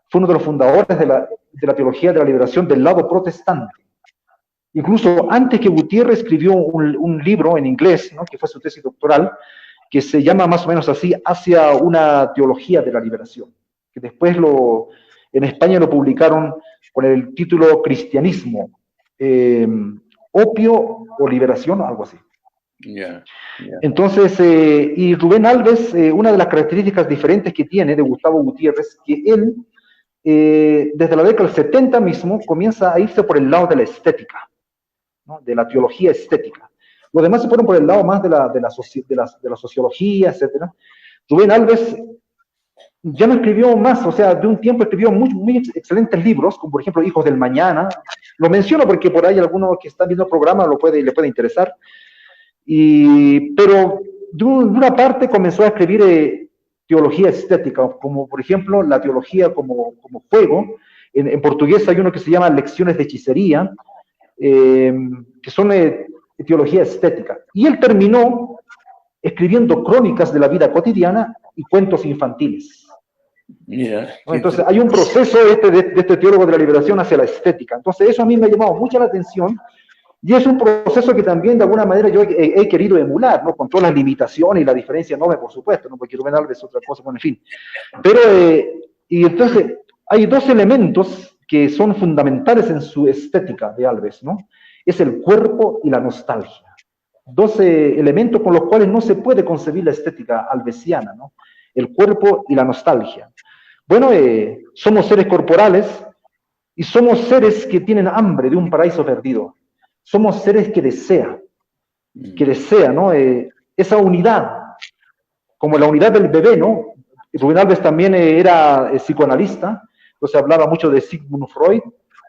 fue uno de los fundadores de la teología de la liberación del lado protestante. Incluso antes que Gutiérrez escribió un libro en inglés, ¿no? Que fue su tesis doctoral, que se llama más o menos así, Hacia una teología de la liberación, que después en España lo publicaron con el título Cristianismo, opio o liberación, algo así. Entonces, y Rubén Alves, una de las características diferentes que tiene de Gustavo Gutiérrez, que él, desde la década del 70 mismo, comienza a irse por el lado de la estética, ¿no? De la teología estética. Los demás se fueron por el lado más de la sociología, etc. Rubén Alves ya no escribió más, o sea, de un tiempo escribió muy excelentes libros, como por ejemplo Hijos del Mañana. Lo menciono porque por ahí alguno que está viendo el programa le puede interesar. Pero de una parte comenzó a escribir teología estética, como por ejemplo la teología como fuego. En portugués hay uno que se llama Lecciones de Hechicería, que son teología estética. Y él terminó escribiendo crónicas de la vida cotidiana y cuentos infantiles. Entonces hay un proceso de este teólogo de la liberación hacia la estética. Entonces eso a mí me ha llamado mucho la atención. Y es un proceso que también de alguna manera yo he querido emular, ¿no? Con todas las limitaciones y la diferencia enorme, por supuesto, ¿no? Porque Rubén Alves es otra cosa, bueno, en fin. Pero, y entonces, hay 2 elementos que son fundamentales en su estética de Alves, ¿no? Es el cuerpo y la nostalgia. 2 elementos con los cuales no se puede concebir la estética albesiana, ¿no? El cuerpo y la nostalgia. Bueno, somos seres corporales y somos seres que tienen hambre de un paraíso perdido. Somos seres que desean, ¿no? Esa unidad, como la unidad del bebé, ¿no? Rubén Alves también era psicoanalista, entonces hablaba mucho de Sigmund Freud,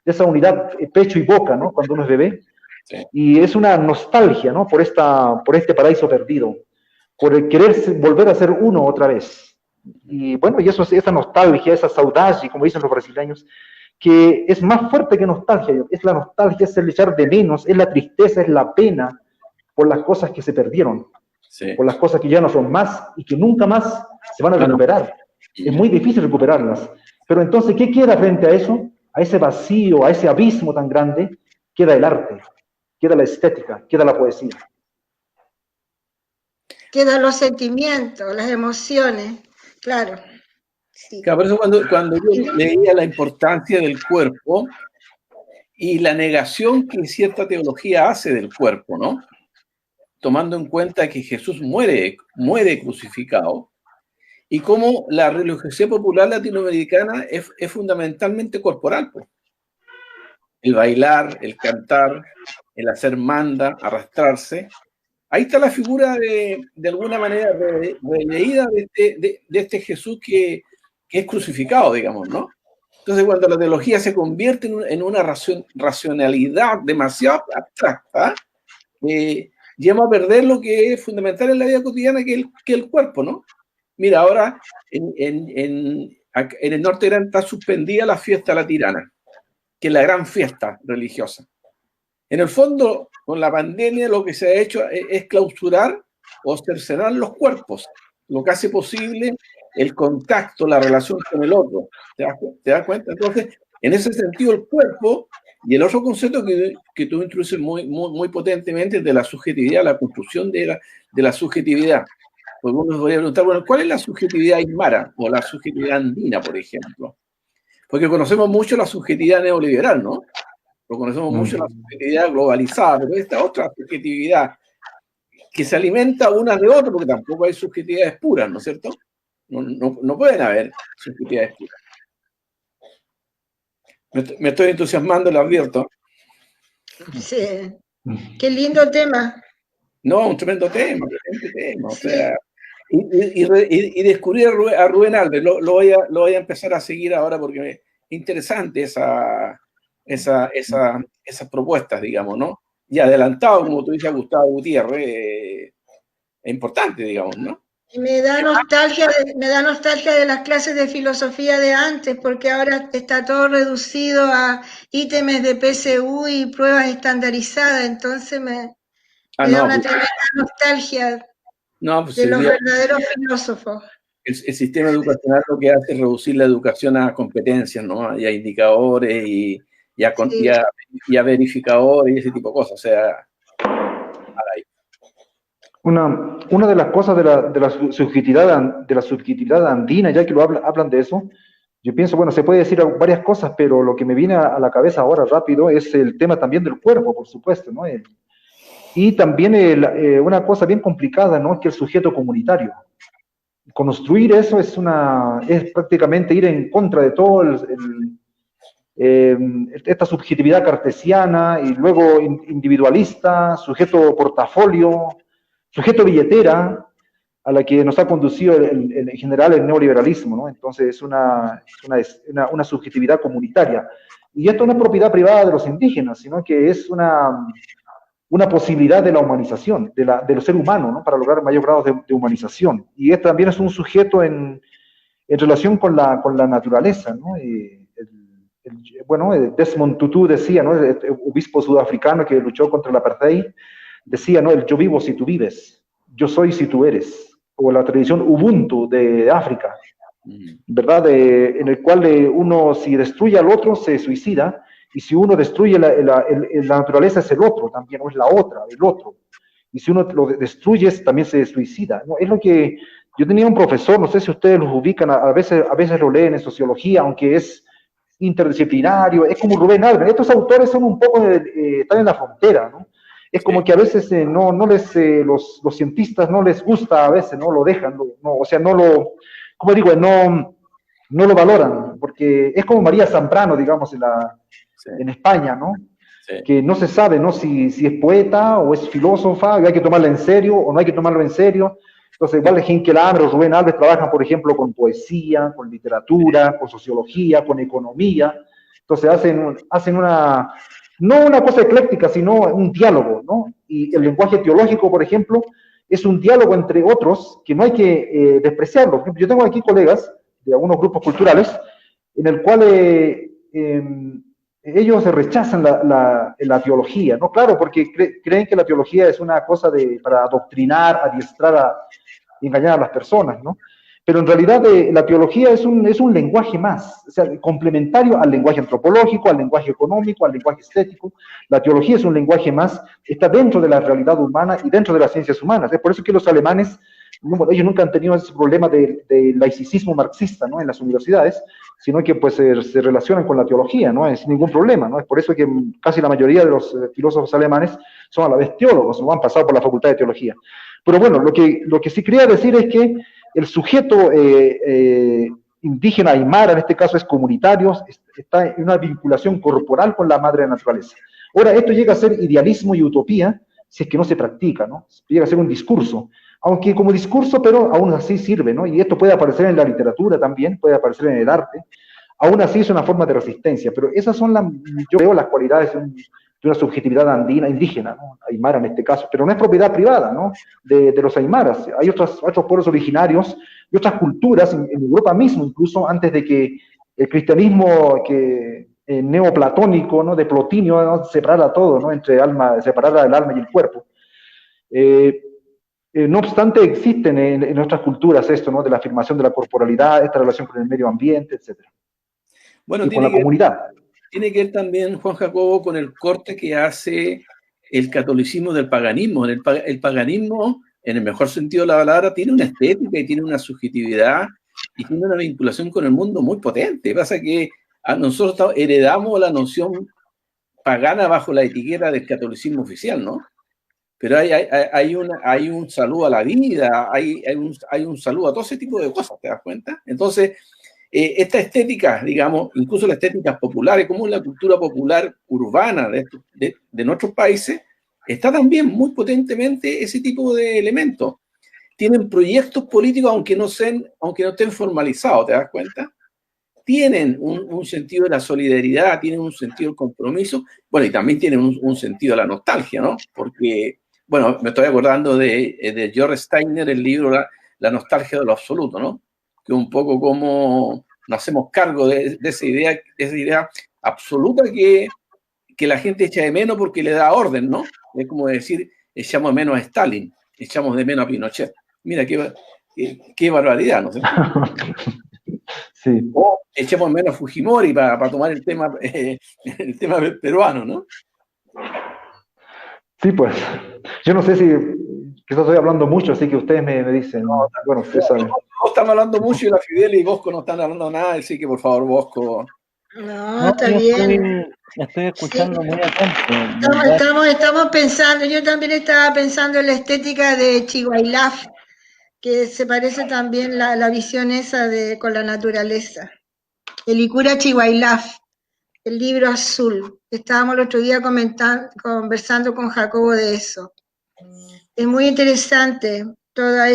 de esa unidad pecho y boca, ¿no? Cuando uno es bebé. Sí. Y es una nostalgia, ¿no? Por este paraíso perdido, por el querer volver a ser uno otra vez. Y bueno, y esa nostalgia, esa saudade, como dicen los brasileños, que es más fuerte que nostalgia, es la nostalgia, es el echar de menos, es la tristeza, es la pena por las cosas que se perdieron, sí. Por las cosas que ya no son más y que nunca más se van a recuperar. Es muy difícil recuperarlas. Pero entonces, ¿qué queda frente a eso? A ese vacío, a ese abismo tan grande, queda el arte, queda la estética, queda la poesía.
Quedan los sentimientos, las emociones, claro.
Sí. Claro, por eso cuando yo leía la importancia del cuerpo y la negación que cierta teología hace del cuerpo, ¿no? Tomando en cuenta que Jesús muere crucificado, y cómo la religiosidad popular latinoamericana es fundamentalmente corporal, pues. El bailar, el cantar, el hacer manda, arrastrarse. Ahí está la figura de alguna manera releída de este Jesús que es crucificado, digamos, ¿no? Entonces, cuando la teología se convierte en una racionalidad demasiado abstracta, llega a perder lo que es fundamental en la vida cotidiana, que el cuerpo, ¿no? Mira, ahora en el norte de Irán está suspendida la fiesta de la Tirana, que es la gran fiesta religiosa. En el fondo, con la pandemia lo que se ha hecho es clausurar o cercenar los cuerpos, lo que hace posible el contacto, la relación con el otro. ¿Te das cuenta? Entonces, en ese sentido, el cuerpo y el otro concepto que tú introduces muy potentemente de la subjetividad, la construcción de la subjetividad. Porque uno podría preguntar, bueno, ¿cuál es la subjetividad aymara o la subjetividad andina, por ejemplo? Porque conocemos mucho la subjetividad neoliberal, ¿no? Pero conocemos mucho la subjetividad globalizada, pero esta otra subjetividad que se alimenta una de otra, porque tampoco hay subjetividades puras, ¿no es cierto? No pueden haber subjetividades puras. Me estoy entusiasmando, lo advierto.
Sí, qué lindo tema.
No, un tremendo tema, o
Sí.
sea, y descubrir a Rubén Alves, lo voy a empezar a seguir ahora porque es interesante esas propuestas, digamos, ¿no? Y adelantado, como tú dices, a Gustavo Gutiérrez, es importante, digamos, ¿no?
Me da nostalgia de las clases de filosofía de antes, porque ahora está todo reducido a ítems de PSU y pruebas estandarizadas, entonces me da
No,
una
pues,
tremenda nostalgia
pues
de
hoy
los
día
verdaderos filósofos.
el sistema educacional lo que hace es reducir la educación a competencias, ¿no? Y a indicadores y a verificadores y ese tipo de cosas, o sea,
Una de las cosas de la subjetividad andina, ya que hablan de eso, yo pienso, bueno, se puede decir varias cosas, pero lo que me viene a la cabeza ahora rápido es el tema también del cuerpo, por supuesto, ¿no? Y también una cosa bien complicada, ¿no? Que el sujeto comunitario. Construir eso es prácticamente ir en contra de todo esta subjetividad cartesiana y luego individualista, sujeto portafolio, sujeto billetera, a la que nos ha conducido en general el neoliberalismo, ¿no? Entonces es una subjetividad comunitaria. Y esto no es propiedad privada de los indígenas, sino que es una posibilidad de la humanización, del ser humano, ¿no? Para lograr mayor grado de humanización. Y también es un sujeto en relación con la naturaleza, ¿no? Desmond Tutu decía, ¿no? El obispo sudafricano que luchó contra el apartheid, decía, ¿no? El yo vivo si tú vives, yo soy si tú eres, o la tradición Ubuntu de África, ¿verdad? En el cual uno, si destruye al otro, se suicida, y si uno destruye la naturaleza, es el otro también, o es la otra, el otro. Y si uno lo destruye, también se suicida, ¿no? Es lo que yo tenía un profesor, no sé si ustedes los ubican, a veces lo leen en sociología, aunque es interdisciplinario, es como Rubén Alves. Estos autores son un poco, están en la frontera, ¿no? Es como que a veces los cientistas no les gusta, a veces, ¿no? Lo dejan, o sea, como digo, no lo valoran, porque es como María Zambrano, digamos, en España, ¿no? Sí. Que no se sabe, ¿no? Si es poeta o es filósofa, y hay que tomarla en serio o no hay que tomarlo en serio. Entonces, igual Henkel Hammer o Rubén Alves trabajan, por ejemplo, con poesía, con literatura, con sociología, con economía. Entonces, hacen no una cosa ecléctica, sino un diálogo, ¿no? Y el lenguaje teológico, por ejemplo, es un diálogo entre otros que no hay que despreciarlo. Por ejemplo, yo tengo aquí colegas de algunos grupos culturales en el cual ellos rechazan la teología, ¿no? Claro, porque creen que la teología es una cosa para adoctrinar, adiestrar, engañar a las personas, ¿no? Pero en realidad la teología es un lenguaje más, o sea, complementario al lenguaje antropológico, al lenguaje económico, al lenguaje estético. La teología es un lenguaje más, está dentro de la realidad humana y dentro de las ciencias humanas. Es por eso que los alemanes, ellos nunca han tenido ese problema de laicismo marxista, ¿no? En las universidades, sino que pues se relacionan con la teología, ¿no? Sin ningún problema, ¿no? Es por eso que casi la mayoría de los filósofos alemanes son a la vez teólogos, ¿no? Han pasado por la facultad de teología. Pero bueno, lo que sí quería decir es que el sujeto indígena aymara, en este caso es comunitario, está en una vinculación corporal con la madre naturaleza. Ahora, esto llega a ser idealismo y utopía si es que no se practica, ¿no? Llega a ser un discurso, aunque como discurso, pero aún así sirve, ¿no? Y esto puede aparecer en la literatura también, puede aparecer en el arte, aún así es una forma de resistencia, pero esas son yo veo las cualidades de una subjetividad andina, indígena, ¿no? Aymara en este caso, pero no es propiedad privada, ¿no? De los aymaras. Hay otros pueblos originarios y otras culturas, en Europa mismo, incluso antes de que el cristianismo neoplatónico, ¿no? De Plotinio, ¿no? Separara todo, ¿no? Separara el alma y el cuerpo. No obstante, existen en otras culturas esto, ¿no? De la afirmación de la corporalidad, esta relación con el medio ambiente, etc.
Bueno,
y con la comunidad.
Tiene que ver también, Juan Jacobo, con el corte que hace el catolicismo del paganismo. El paganismo en el mejor sentido de la palabra, tiene una estética y tiene una subjetividad y tiene una vinculación con el mundo muy potente. Pasa que nosotros heredamos la noción pagana bajo la etiqueta del catolicismo oficial, ¿no? Pero hay un saludo a la vida, hay un saludo a todo ese tipo de cosas, ¿te das cuenta? Entonces, esta estética, digamos, incluso las estéticas populares, como la cultura popular urbana de nuestros países, está también muy potentemente ese tipo de elementos. Tienen proyectos políticos, aunque no estén formalizados, ¿te das cuenta? Tienen un sentido de la solidaridad, tienen un sentido del compromiso, bueno, y también tienen un sentido de la nostalgia, ¿no? Porque, bueno, me estoy acordando de George Steiner, el libro La nostalgia de lo absoluto, ¿no? Que un poco como nos hacemos cargo de esa idea absoluta que la gente echa de menos porque le da orden, ¿no? Es como decir, echamos de menos a Stalin, echamos de menos a Pinochet. Mira, qué barbaridad, ¿no es cierto?
Sí.
O echemos menos a Fujimori para tomar el tema peruano, ¿no?
Sí, pues. Yo no sé si quizás estoy hablando mucho, así que ustedes me dicen.
No,
bueno, ustedes saben.
Vos estamos hablando mucho y la Fidel y Bosco no están hablando nada, así que por favor, Bosco.
No, está bien.
Estoy escuchando muy atento.
Estamos pensando, yo también estaba pensando en la estética de Chihuahilaf, que se parece también la visión esa con la naturaleza. El Licura Chihuahilaf, el libro azul. Estábamos el otro día conversando con Jacobo de eso. Es muy interesante toda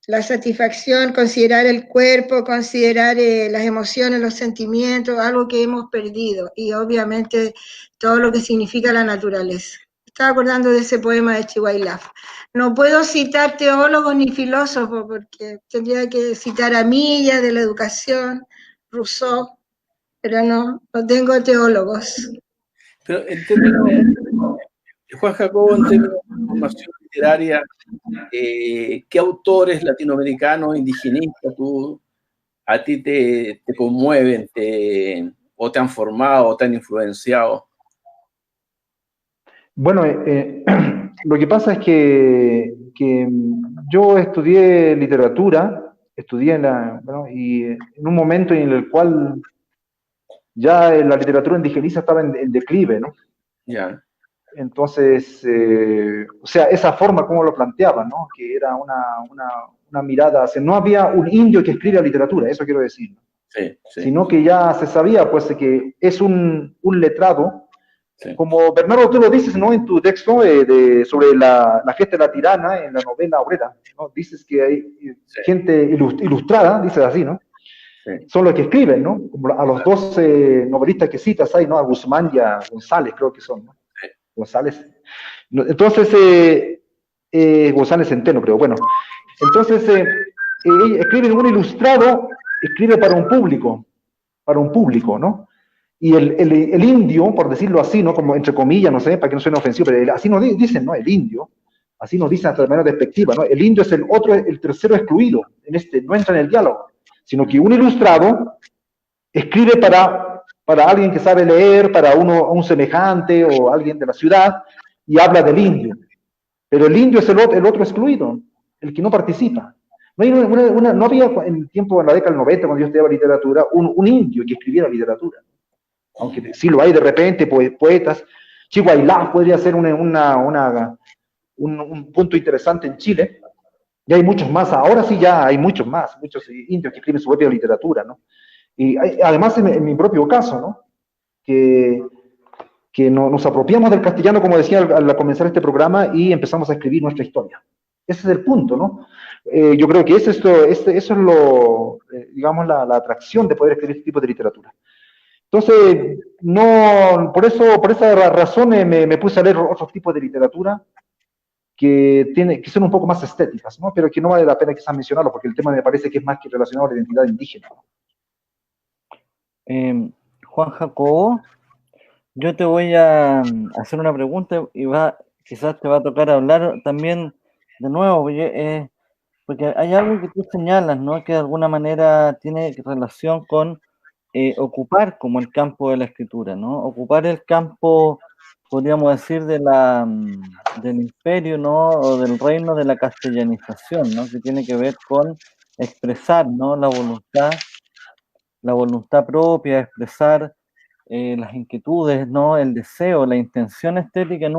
la satisfacción, considerar el cuerpo, considerar las emociones, los sentimientos, algo que hemos perdido, y obviamente todo lo que significa la naturaleza. Estaba acordando de ese poema de Chihuahilaf. No puedo citar teólogos ni filósofos, porque tendría que citar a Milla de la educación, Rousseau, pero no tengo teólogos.
Pero en términos, Juan Jacobo, en términos de formación literaria, ¿qué autores latinoamericanos, indigenistas, a ti te conmueven, o te han formado, o te han influenciado?
Bueno, lo que pasa es que yo estudié literatura, y en un momento en el cual ya la literatura indigenista estaba en declive, ¿no?
Ya.
Entonces, o sea, esa forma como lo planteaban, ¿no? Que era una mirada, o sea, no había un indio que escriba literatura, eso quiero decir, ¿no?
Sí, sí.
Sino que ya se sabía, pues, que es un letrado,
sí.
Como Bernardo, tú lo dices, ¿no? En tu texto sobre la fiesta de la tirana, en la novela obrera, ¿no? Dices que hay gente ilustrada, dices así, ¿no?
Sí.
Son los que escriben, ¿no? Como a los dos novelistas que citas ahí, ¿no? A Guzmán y a González, creo que son, ¿no?
Sí.
González. Entonces, González Centeno, creo. Bueno, entonces, escriben un ilustrado, escribe para un público, ¿no? Y el indio, por decirlo así, ¿no? Como entre comillas, no sé, para que no suene ofensivo, pero así nos dicen, ¿no? El indio, así nos dicen hasta de manera despectiva, ¿no? El indio es el tercero excluido, no entra en el diálogo, sino que un ilustrado escribe para alguien que sabe leer, para un semejante o alguien de la ciudad, y habla del indio. Pero el indio es el otro excluido, el que no participa. No había en el tiempo, en la década del 90, cuando yo estudiaba literatura, un indio que escribiera literatura. Aunque sí lo hay de repente, poetas. Chihuahilá podría ser un punto interesante en Chile. Y hay muchos más, ahora sí ya hay muchos indios que escriben su propia literatura, ¿no? Y además en mi propio caso, ¿no? Que nos apropiamos del castellano, como decía al comenzar este programa, y empezamos a escribir nuestra historia. Ese es el punto, ¿no? Yo creo que eso es digamos, la atracción de poder escribir este tipo de literatura. Entonces, por esa razón me puse a leer otros tipos de literatura que son un poco más estéticas, ¿no? Pero que no vale la pena quizás mencionarlo, porque el tema me parece que es más que relacionado a la identidad indígena.
Juan Jacobo, yo te voy a hacer una pregunta y quizás te va a tocar hablar también de nuevo, porque hay algo que tú señalas, ¿no? Que de alguna manera tiene relación con ocupar como el campo de la escritura, ¿no? Ocupar el campo podríamos decir, del imperio, ¿no? O del reino de la castellanización, ¿no? Que tiene que ver con expresar, ¿no? La voluntad propia, expresar las inquietudes, ¿no? El deseo, la intención estética en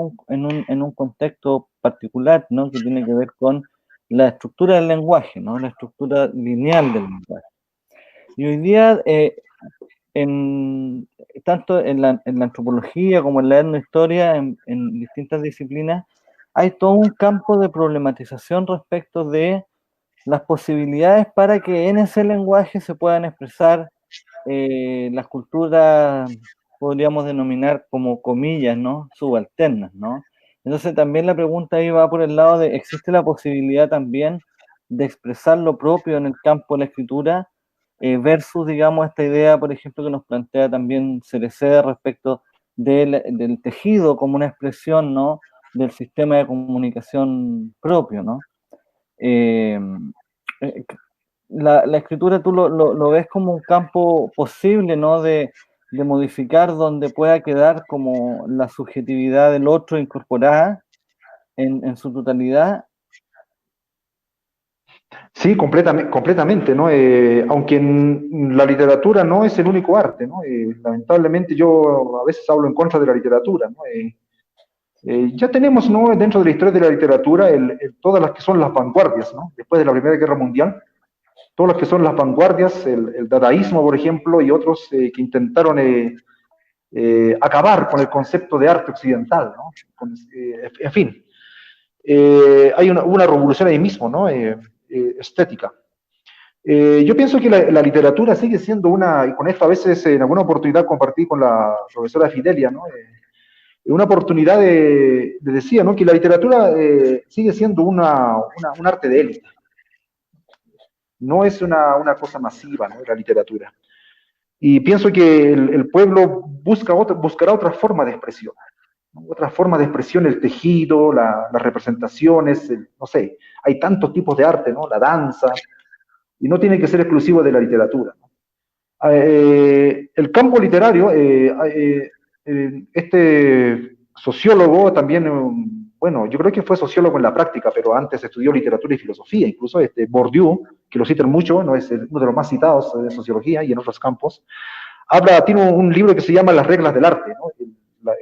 un contexto particular, ¿no? Que tiene que ver con la estructura del lenguaje, ¿no? La estructura lineal del lenguaje. Y hoy día, tanto en la antropología como en la etnohistoria, en distintas disciplinas, hay todo un campo de problematización respecto de las posibilidades para que en ese lenguaje se puedan expresar las culturas, podríamos denominar como comillas, ¿no? Subalternas, ¿no? Entonces también la pregunta ahí va por el lado de, ¿existe la posibilidad también de expresar lo propio en el campo de la escritura versus, digamos, esta idea, por ejemplo, que nos plantea también Cereceda respecto del tejido como una expresión, ¿no? Del sistema de comunicación propio, ¿no? Eh, la escritura tú lo ves como un campo posible, ¿no? De modificar donde pueda quedar como la subjetividad del otro incorporada en su totalidad.
Sí, completamente, ¿no? Aunque en la literatura no es el único arte, ¿no? Lamentablemente yo a veces hablo en contra de la literatura, ¿no? Ya tenemos, ¿no? Dentro de la historia de la literatura todas las que son las vanguardias, ¿no? Después de la Primera Guerra Mundial, todas las que son las vanguardias, el dadaísmo, por ejemplo, y otros que intentaron acabar con el concepto de arte occidental, ¿no? En fin, hay una revolución ahí mismo, ¿no? Estética. Yo pienso que la literatura sigue siendo y con esto a veces en alguna oportunidad compartí con la profesora Fidelia, ¿no? Una oportunidad decía, ¿no? Que la literatura sigue siendo un arte de élite. No es una cosa masiva, ¿no? La literatura. Y pienso que el pueblo buscará otra forma de expresión, ¿no? Otra forma de expresión, el tejido, las representaciones, no sé, hay tantos tipos de arte, ¿no? La danza, y no tiene que ser exclusivo de la literatura, ¿no? El campo literario, este sociólogo también, bueno, yo creo que fue sociólogo en la práctica, pero antes estudió literatura y filosofía, incluso Bourdieu, que lo citan mucho, ¿no? Es uno de los más citados de sociología y en otros campos, tiene un libro que se llama Las reglas del arte, ¿no?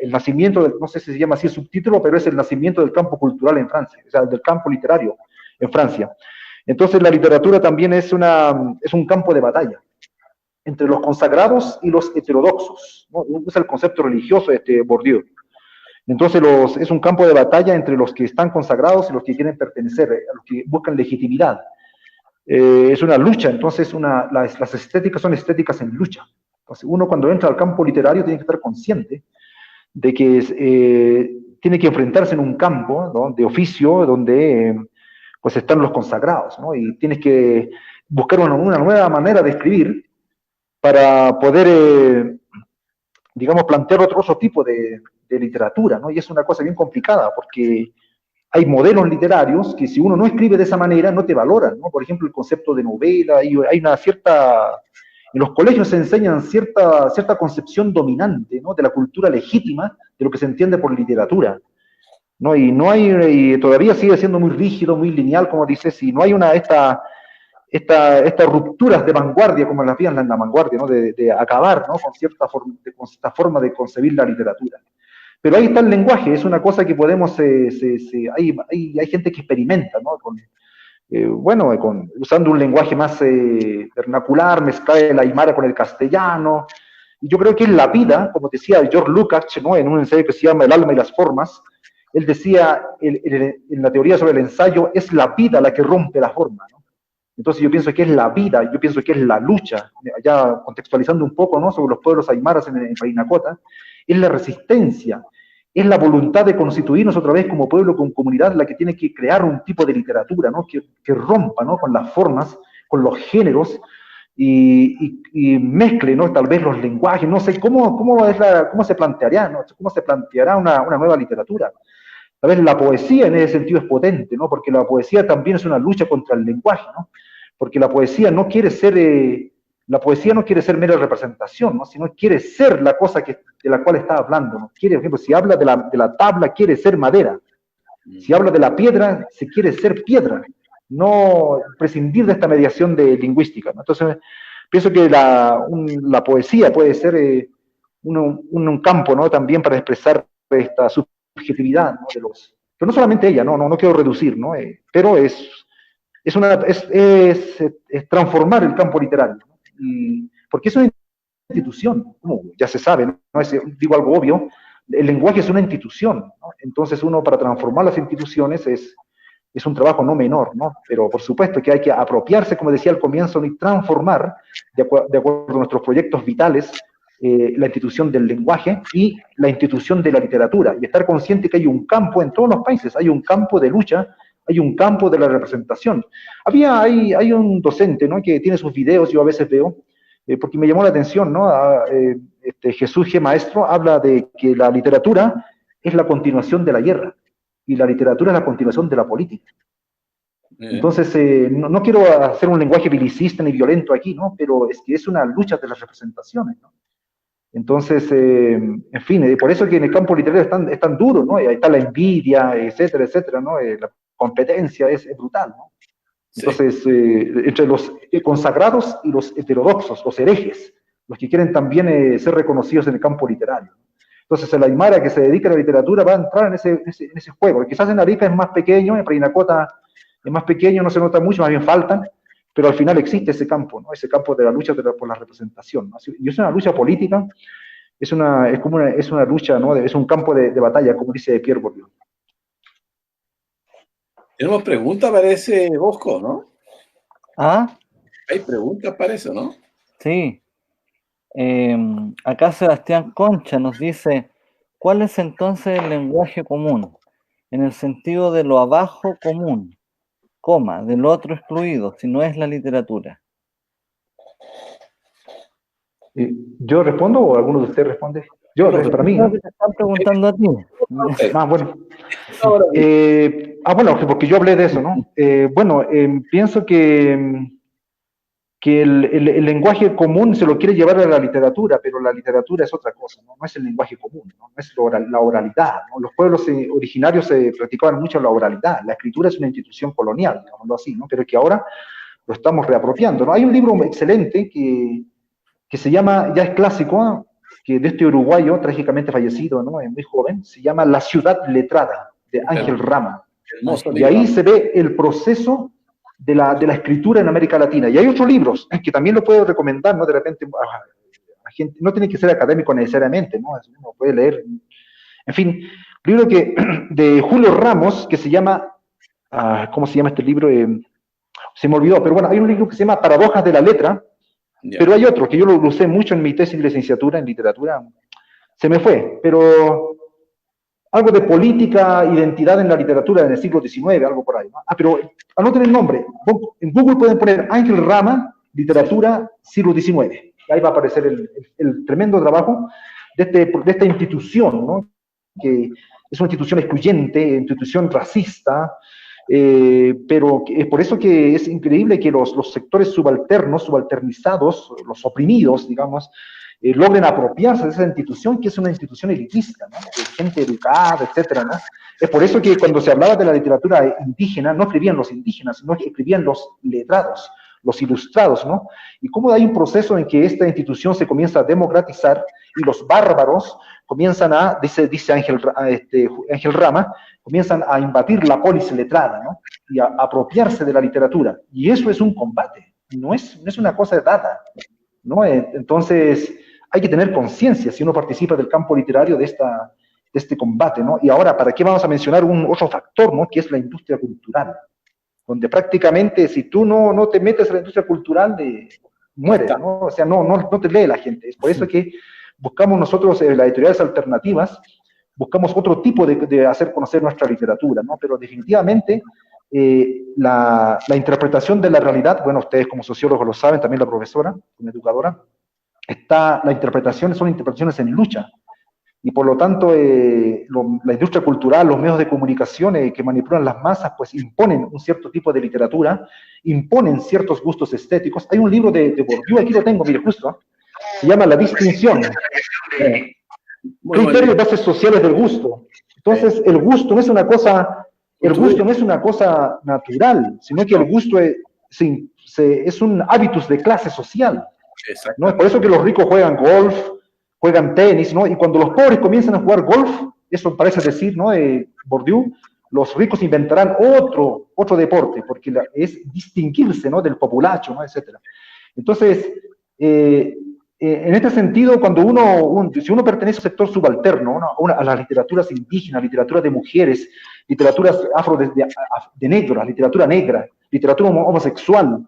El nacimiento, no sé si se llama así el subtítulo, pero es el nacimiento del campo cultural en Francia, o sea, del campo literario en Francia. Entonces la literatura también es un campo de batalla entre los consagrados y los heterodoxos, ¿no? Usa el concepto religioso de Bourdieu. Entonces es un campo de batalla entre los que están consagrados y los que quieren pertenecer, a los que buscan legitimidad. Es una lucha, entonces las estéticas son estéticas en lucha. Entonces uno cuando entra al campo literario tiene que estar consciente de que tiene que enfrentarse en un campo, ¿no? De oficio donde pues están los consagrados, ¿no? Y tienes que buscar una nueva manera de escribir para poder, digamos, plantear otro tipo de literatura, ¿no? Y es una cosa bien complicada, porque hay modelos literarios que si uno no escribe de esa manera, no te valoran, ¿no? Por ejemplo, el concepto de novela, hay una cierta... En los colegios se enseñan cierta concepción dominante, ¿no? De la cultura legítima, de lo que se entiende por literatura, ¿no? Y todavía sigue siendo muy rígido, muy lineal, como dices, y no hay estas rupturas de vanguardia, como las habían en la vanguardia, ¿no? De acabar, ¿no? Con esta forma de concebir la literatura. Pero ahí está el lenguaje, es una cosa que podemos, hay gente que experimenta, ¿no? Usando un lenguaje más vernacular, mezclar el aymara con el castellano. Y yo creo que es la vida, como decía George Lukács, ¿no? En un ensayo que se llama El alma y las formas, él decía en la teoría sobre el ensayo, es la vida la que rompe la forma, ¿no? Entonces yo pienso que es la vida, yo pienso que es la lucha, ya contextualizando un poco, ¿no? Sobre los pueblos aymaras en Parinacota, es la resistencia, es la voluntad de constituirnos otra vez como pueblo, como comunidad, la que tiene que crear un tipo de literatura, ¿no? Que rompa, ¿no? Con las formas, con los géneros, y mezcle, ¿no? Tal vez los lenguajes, no sé, ¿cómo se plantearía, ¿no? ¿Cómo se planteará una nueva literatura? Tal vez la poesía en ese sentido es potente, ¿no? Porque la poesía también es una lucha contra el lenguaje, ¿no? Porque la poesía no quiere ser La poesía no quiere ser mera representación, ¿no? Sino quiere ser la cosa de la cual está hablando, ¿no? Quiere, por ejemplo, si habla de la tabla, quiere ser madera. Si habla de la piedra, se quiere ser piedra. No prescindir de esta mediación lingüística, ¿no? Entonces, pienso que la poesía puede ser un campo, ¿no? También para expresar esta subjetividad, ¿no? Pero no solamente ella, no quiero reducir, ¿no? Pero es transformar el campo literario, ¿no? Porque es una institución, como ya se sabe, ¿no? Digo algo obvio, el lenguaje es una institución, ¿no? Entonces uno para transformar las instituciones es un trabajo no menor, ¿no? Pero por supuesto que hay que apropiarse, como decía al comienzo, y transformar, de acuerdo a nuestros proyectos vitales, la institución del lenguaje y la institución de la literatura, y estar consciente que hay un campo en todos los países, hay un campo de lucha, hay un campo de la representación. Hay un docente, ¿no? Que tiene sus videos, yo a veces veo, porque me llamó la atención, ¿no? Jesús G. Maestro habla de que la literatura es la continuación de la guerra, y la literatura es la continuación de la política. Entonces, no quiero hacer un lenguaje belicista ni violento aquí, ¿no? Pero es que es una lucha de las representaciones, ¿no? Entonces, en fin, por eso que en el campo literario es tan duro, ¿no? Ahí está la envidia, etcétera, etcétera, ¿no? La competencia es brutal, ¿no? Entonces, entre los consagrados y los heterodoxos, los herejes, los que quieren también ser reconocidos en el campo literario. Entonces, el aymara que se dedica a la literatura va a entrar en ese juego. Quizás en Arica es más pequeño, en Parinacota es más pequeño, no se nota mucho, más bien faltan, pero al final existe ese campo, ¿no? Ese campo de la lucha por la representación, ¿no? Y es una lucha política, es una lucha, ¿no? Es un campo de batalla, como dice Pierre Bourdieu.
Tenemos preguntas, parece, Bosco, ¿no?
¿Ah?
Hay preguntas para eso, ¿no?
Sí. Acá Sebastián Concha nos dice, ¿cuál es entonces el lenguaje común? En el sentido de lo abajo común, coma, del otro excluido, si no es la literatura.
¿Yo respondo o alguno de ustedes responde? Para mí, ¿no?
Te están preguntando a ti.
Bueno. Bueno, porque yo hablé de eso, ¿no? Pienso que el lenguaje común se lo quiere llevar a la literatura, pero la literatura es otra cosa, ¿no? No es el lenguaje común, ¿no? No es la oralidad, ¿no? Los pueblos originarios practicaban mucho la oralidad. La escritura es una institución colonial, digámoslo así, ¿no? Pero que ahora lo estamos reapropiando, ¿no? Hay un libro excelente que se llama, ya es clásico, que de este uruguayo, trágicamente fallecido, ¿no? Es muy joven, se llama La ciudad letrada, de Ángel Rama. Y ahí se ve el proceso de la escritura en América Latina. Y hay otros libros que también lo puedo recomendar, ¿no? De repente, a gente, no tiene que ser académico necesariamente, ¿no? Uno puede leer. En fin, un libro de Julio Ramos, que se llama, ¿cómo se llama este libro? Se me olvidó, pero bueno, hay un libro que se llama Paradojas de la Letra, pero hay otro que yo lo usé mucho en mi tesis de licenciatura en literatura, se me fue, pero algo de política, identidad en la literatura en el siglo XIX, algo por ahí, ¿no? Pero anoten el nombre, en Google pueden poner Ángel Rama, literatura, siglo XIX, y ahí va a aparecer el tremendo trabajo de esta institución, ¿no? Que es una institución excluyente, institución racista, pero es por eso que es increíble que los sectores subalternizados, los oprimidos, digamos, logren apropiarse de esa institución, que es una institución elitista, ¿no? De gente educada, etcétera, ¿no? Es por eso que cuando se hablaba de la literatura indígena, no escribían los indígenas, sino que escribían los letrados, los ilustrados, ¿no? Y cómo hay un proceso en que esta institución se comienza a democratizar y los bárbaros comienzan dice Ángel Rama, comienzan a invadir la polis letrada, ¿no? Y a apropiarse de la literatura. Y eso es un combate, no es una cosa dada, ¿no? Entonces, hay que tener conciencia si uno participa del campo literario de este combate, ¿no? Y ahora, ¿para qué vamos a mencionar otro factor, ¿no? Que es la industria cultural, donde prácticamente si tú no te metes en la industria cultural, mueres, ¿no? O sea, no te lee la gente. Es por eso que buscamos nosotros, las editoriales alternativas, buscamos otro tipo de hacer conocer nuestra literatura, ¿no? Pero definitivamente la interpretación de la realidad, bueno, ustedes como sociólogos lo saben, también la profesora, como educadora, son interpretaciones en lucha. y por lo tanto la industria cultural, los medios de comunicación que manipulan las masas, pues imponen un cierto tipo de literatura, imponen ciertos gustos estéticos. Hay un libro de Bourdieu, aquí lo tengo, mire, justo, se llama La distinción, criterios y bases sociales del gusto. Entonces, el gusto no es una cosa, natural, sino que el gusto es un hábitus de clase social, ¿no? Es por eso que los ricos juegan golf, juegan tenis, ¿no? Y cuando los pobres comienzan a jugar golf, eso parece decir, ¿no? Bourdieu, los ricos inventarán otro deporte, porque es distinguirse, ¿no? Del populacho, ¿no? Etcétera. Entonces, en este sentido, cuando si uno pertenece a un sector subalterno, ¿no? A las literaturas indígenas, literatura de mujeres, literaturas de negras, literatura negra, literatura homosexual,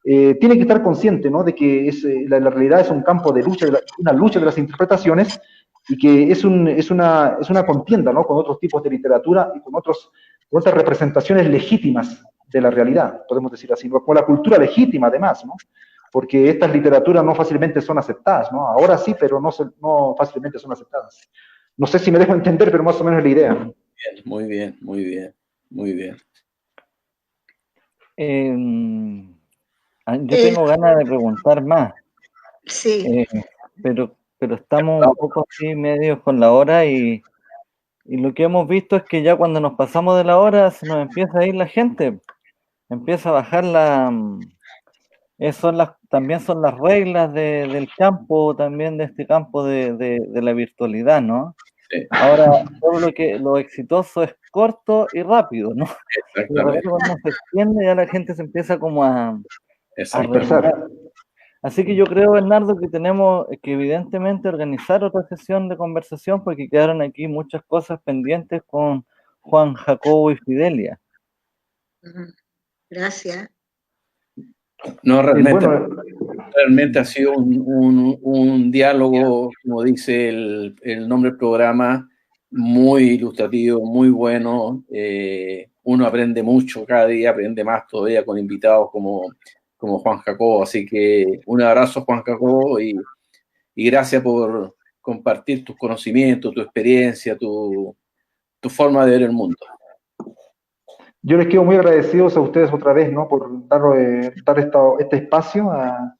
tiene que estar consciente, ¿no? De que la realidad es un campo de lucha, una lucha de las interpretaciones, y que es una contienda, ¿no? Con otros tipos de literatura y con otras representaciones legítimas de la realidad, podemos decir así, ¿no? Con la cultura legítima además, ¿no? Porque estas literaturas no fácilmente son aceptadas, ¿no? Ahora sí, pero no fácilmente son aceptadas. No sé si me dejo entender, pero más o menos es la idea.
Muy bien, muy bien, muy bien.
Yo tengo ganas de preguntar más.
Sí.
Pero estamos un poco así medios con la hora y lo que hemos visto es que ya cuando nos pasamos de la hora se nos empieza a ir la gente, empieza a bajar también son las reglas del campo, también de este campo de la virtualidad, ¿no?
Sí.
Ahora, todo lo exitoso es corto y rápido, ¿no? Y de repente cuando se extiende ya la gente se empieza como a rellenar. Así que yo creo, Bernardo, que tenemos que evidentemente organizar otra sesión de conversación porque quedaron aquí muchas cosas pendientes con Juan Jacobo y Fidelia.
Gracias.
No, realmente ha sido un diálogo, como dice el nombre del programa, muy ilustrativo, muy bueno. Uno aprende mucho cada día, aprende más todavía con invitados como Juan Jacobo. Así que un abrazo, Juan Jacobo, y gracias por compartir tus conocimientos, tu experiencia, tu forma de ver el mundo.
Yo les quedo muy agradecidos a ustedes otra vez, ¿no? Por dar este espacio a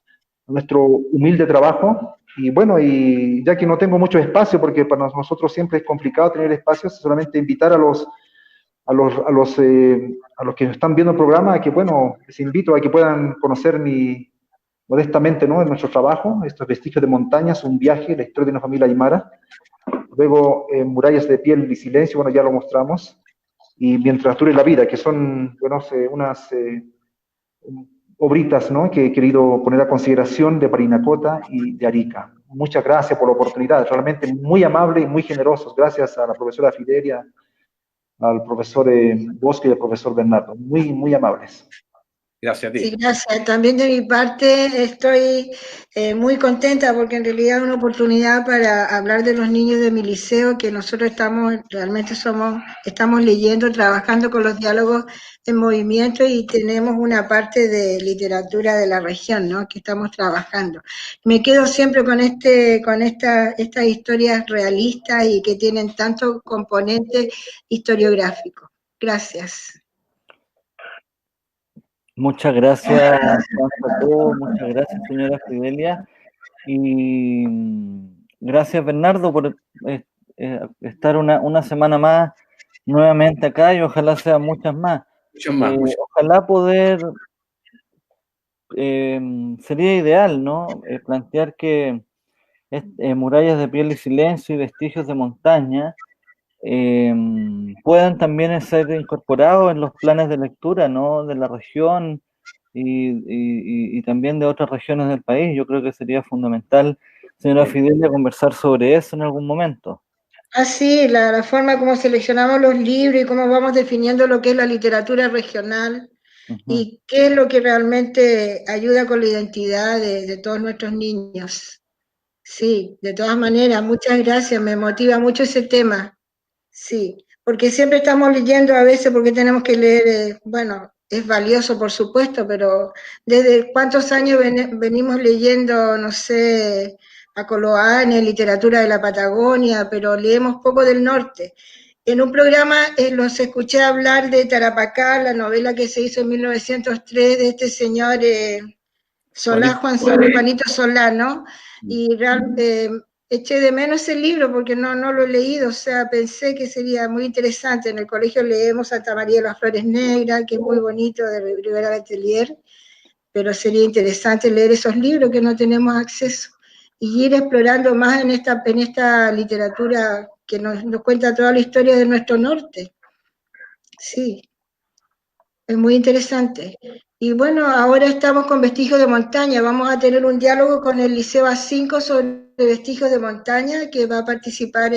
nuestro humilde trabajo. Y bueno, y ya que no tengo mucho espacio, porque para nosotros siempre es complicado tener espacios, solamente invitar a los que están viendo el programa a que, bueno, les invito a que puedan conocer modestamente, ¿no? Nuestro trabajo, estos vestigios de montañas, un viaje, la historia de una familia aymara. Luego, Murallas de piel y silencio, bueno, ya lo mostramos. Y Mientras dure la vida, que son, bueno, unas obritas, ¿no? Que he querido poner a consideración de Parinacota y de Arica. Muchas gracias por la oportunidad, realmente muy amable y muy generosos. Gracias a la profesora Fidelia, al profesor Bosque y al profesor Bernardo. Muy, muy amables.
Gracias a ti.
Sí, gracias. También de mi parte estoy muy contenta porque en realidad es una oportunidad para hablar de los niños de mi liceo, que nosotros estamos leyendo, trabajando con los diálogos en movimiento y tenemos una parte de literatura de la región, ¿no? Que estamos trabajando. Me quedo siempre con estas historias realistas y que tienen tanto componente historiográfico. Gracias.
Muchas gracias, Juan Jacobo, muchas gracias, señora Fidelia, y gracias, Bernardo, por estar una semana más nuevamente acá y ojalá sean muchas más. Ojalá poder, sería ideal, ¿no? Plantear que Murallas de piel y silencio y Vestigios de montaña puedan también ser incorporados en los planes de lectura, ¿no? De la región y también de otras regiones del país. Yo creo que sería fundamental, señora Fidelia, conversar sobre eso en algún momento.
Sí, la forma como seleccionamos los libros y cómo vamos definiendo lo que es la literatura regional y qué es lo que realmente ayuda con la identidad de todos nuestros niños. Sí, de todas maneras, muchas gracias, me motiva mucho ese tema. Sí, porque siempre estamos leyendo a veces porque tenemos que leer, bueno, es valioso por supuesto, pero ¿desde cuántos años venimos leyendo, no sé, a Coloane, literatura de la Patagonia, pero leemos poco del norte. En un programa los escuché hablar de Tarapacá, la novela que se hizo en 1903 de este señor Solá, Juanito Solá, ¿no? Y eché de menos ese libro porque no lo he leído, o sea, pensé que sería muy interesante. En el colegio leemos Santa María de las Flores Negras, que es muy bonito, de Rivera Letelier, pero sería interesante leer esos libros que no tenemos acceso y ir explorando más en esta literatura que nos cuenta toda la historia de nuestro norte. Sí, es muy interesante. Y bueno, ahora estamos con Vestigios de Montaña, vamos a tener un diálogo con el Liceo A5 sobre Vestigios de Montaña, que va a participar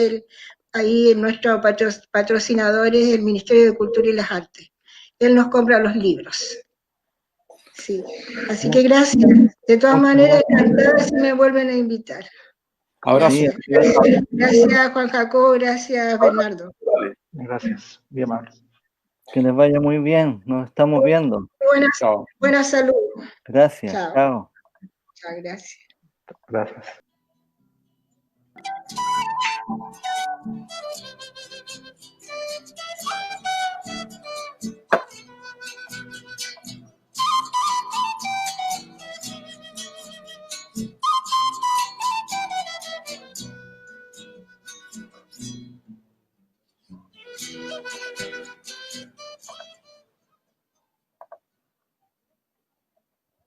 ahí en nuestros patrocinadores, el Ministerio de Cultura y las Artes. Él nos compra los libros. Sí, así que gracias. De todas maneras, encantada si me vuelven a invitar.
Abrazo.
Sí,
Gracias, Juan Jacobo, gracias, Bernardo.
Gracias, muy amables.
que les vaya muy bien, nos estamos viendo.
Buena salud.
Gracias,
Chao.
chao.
Chao, gracias.
Gracias.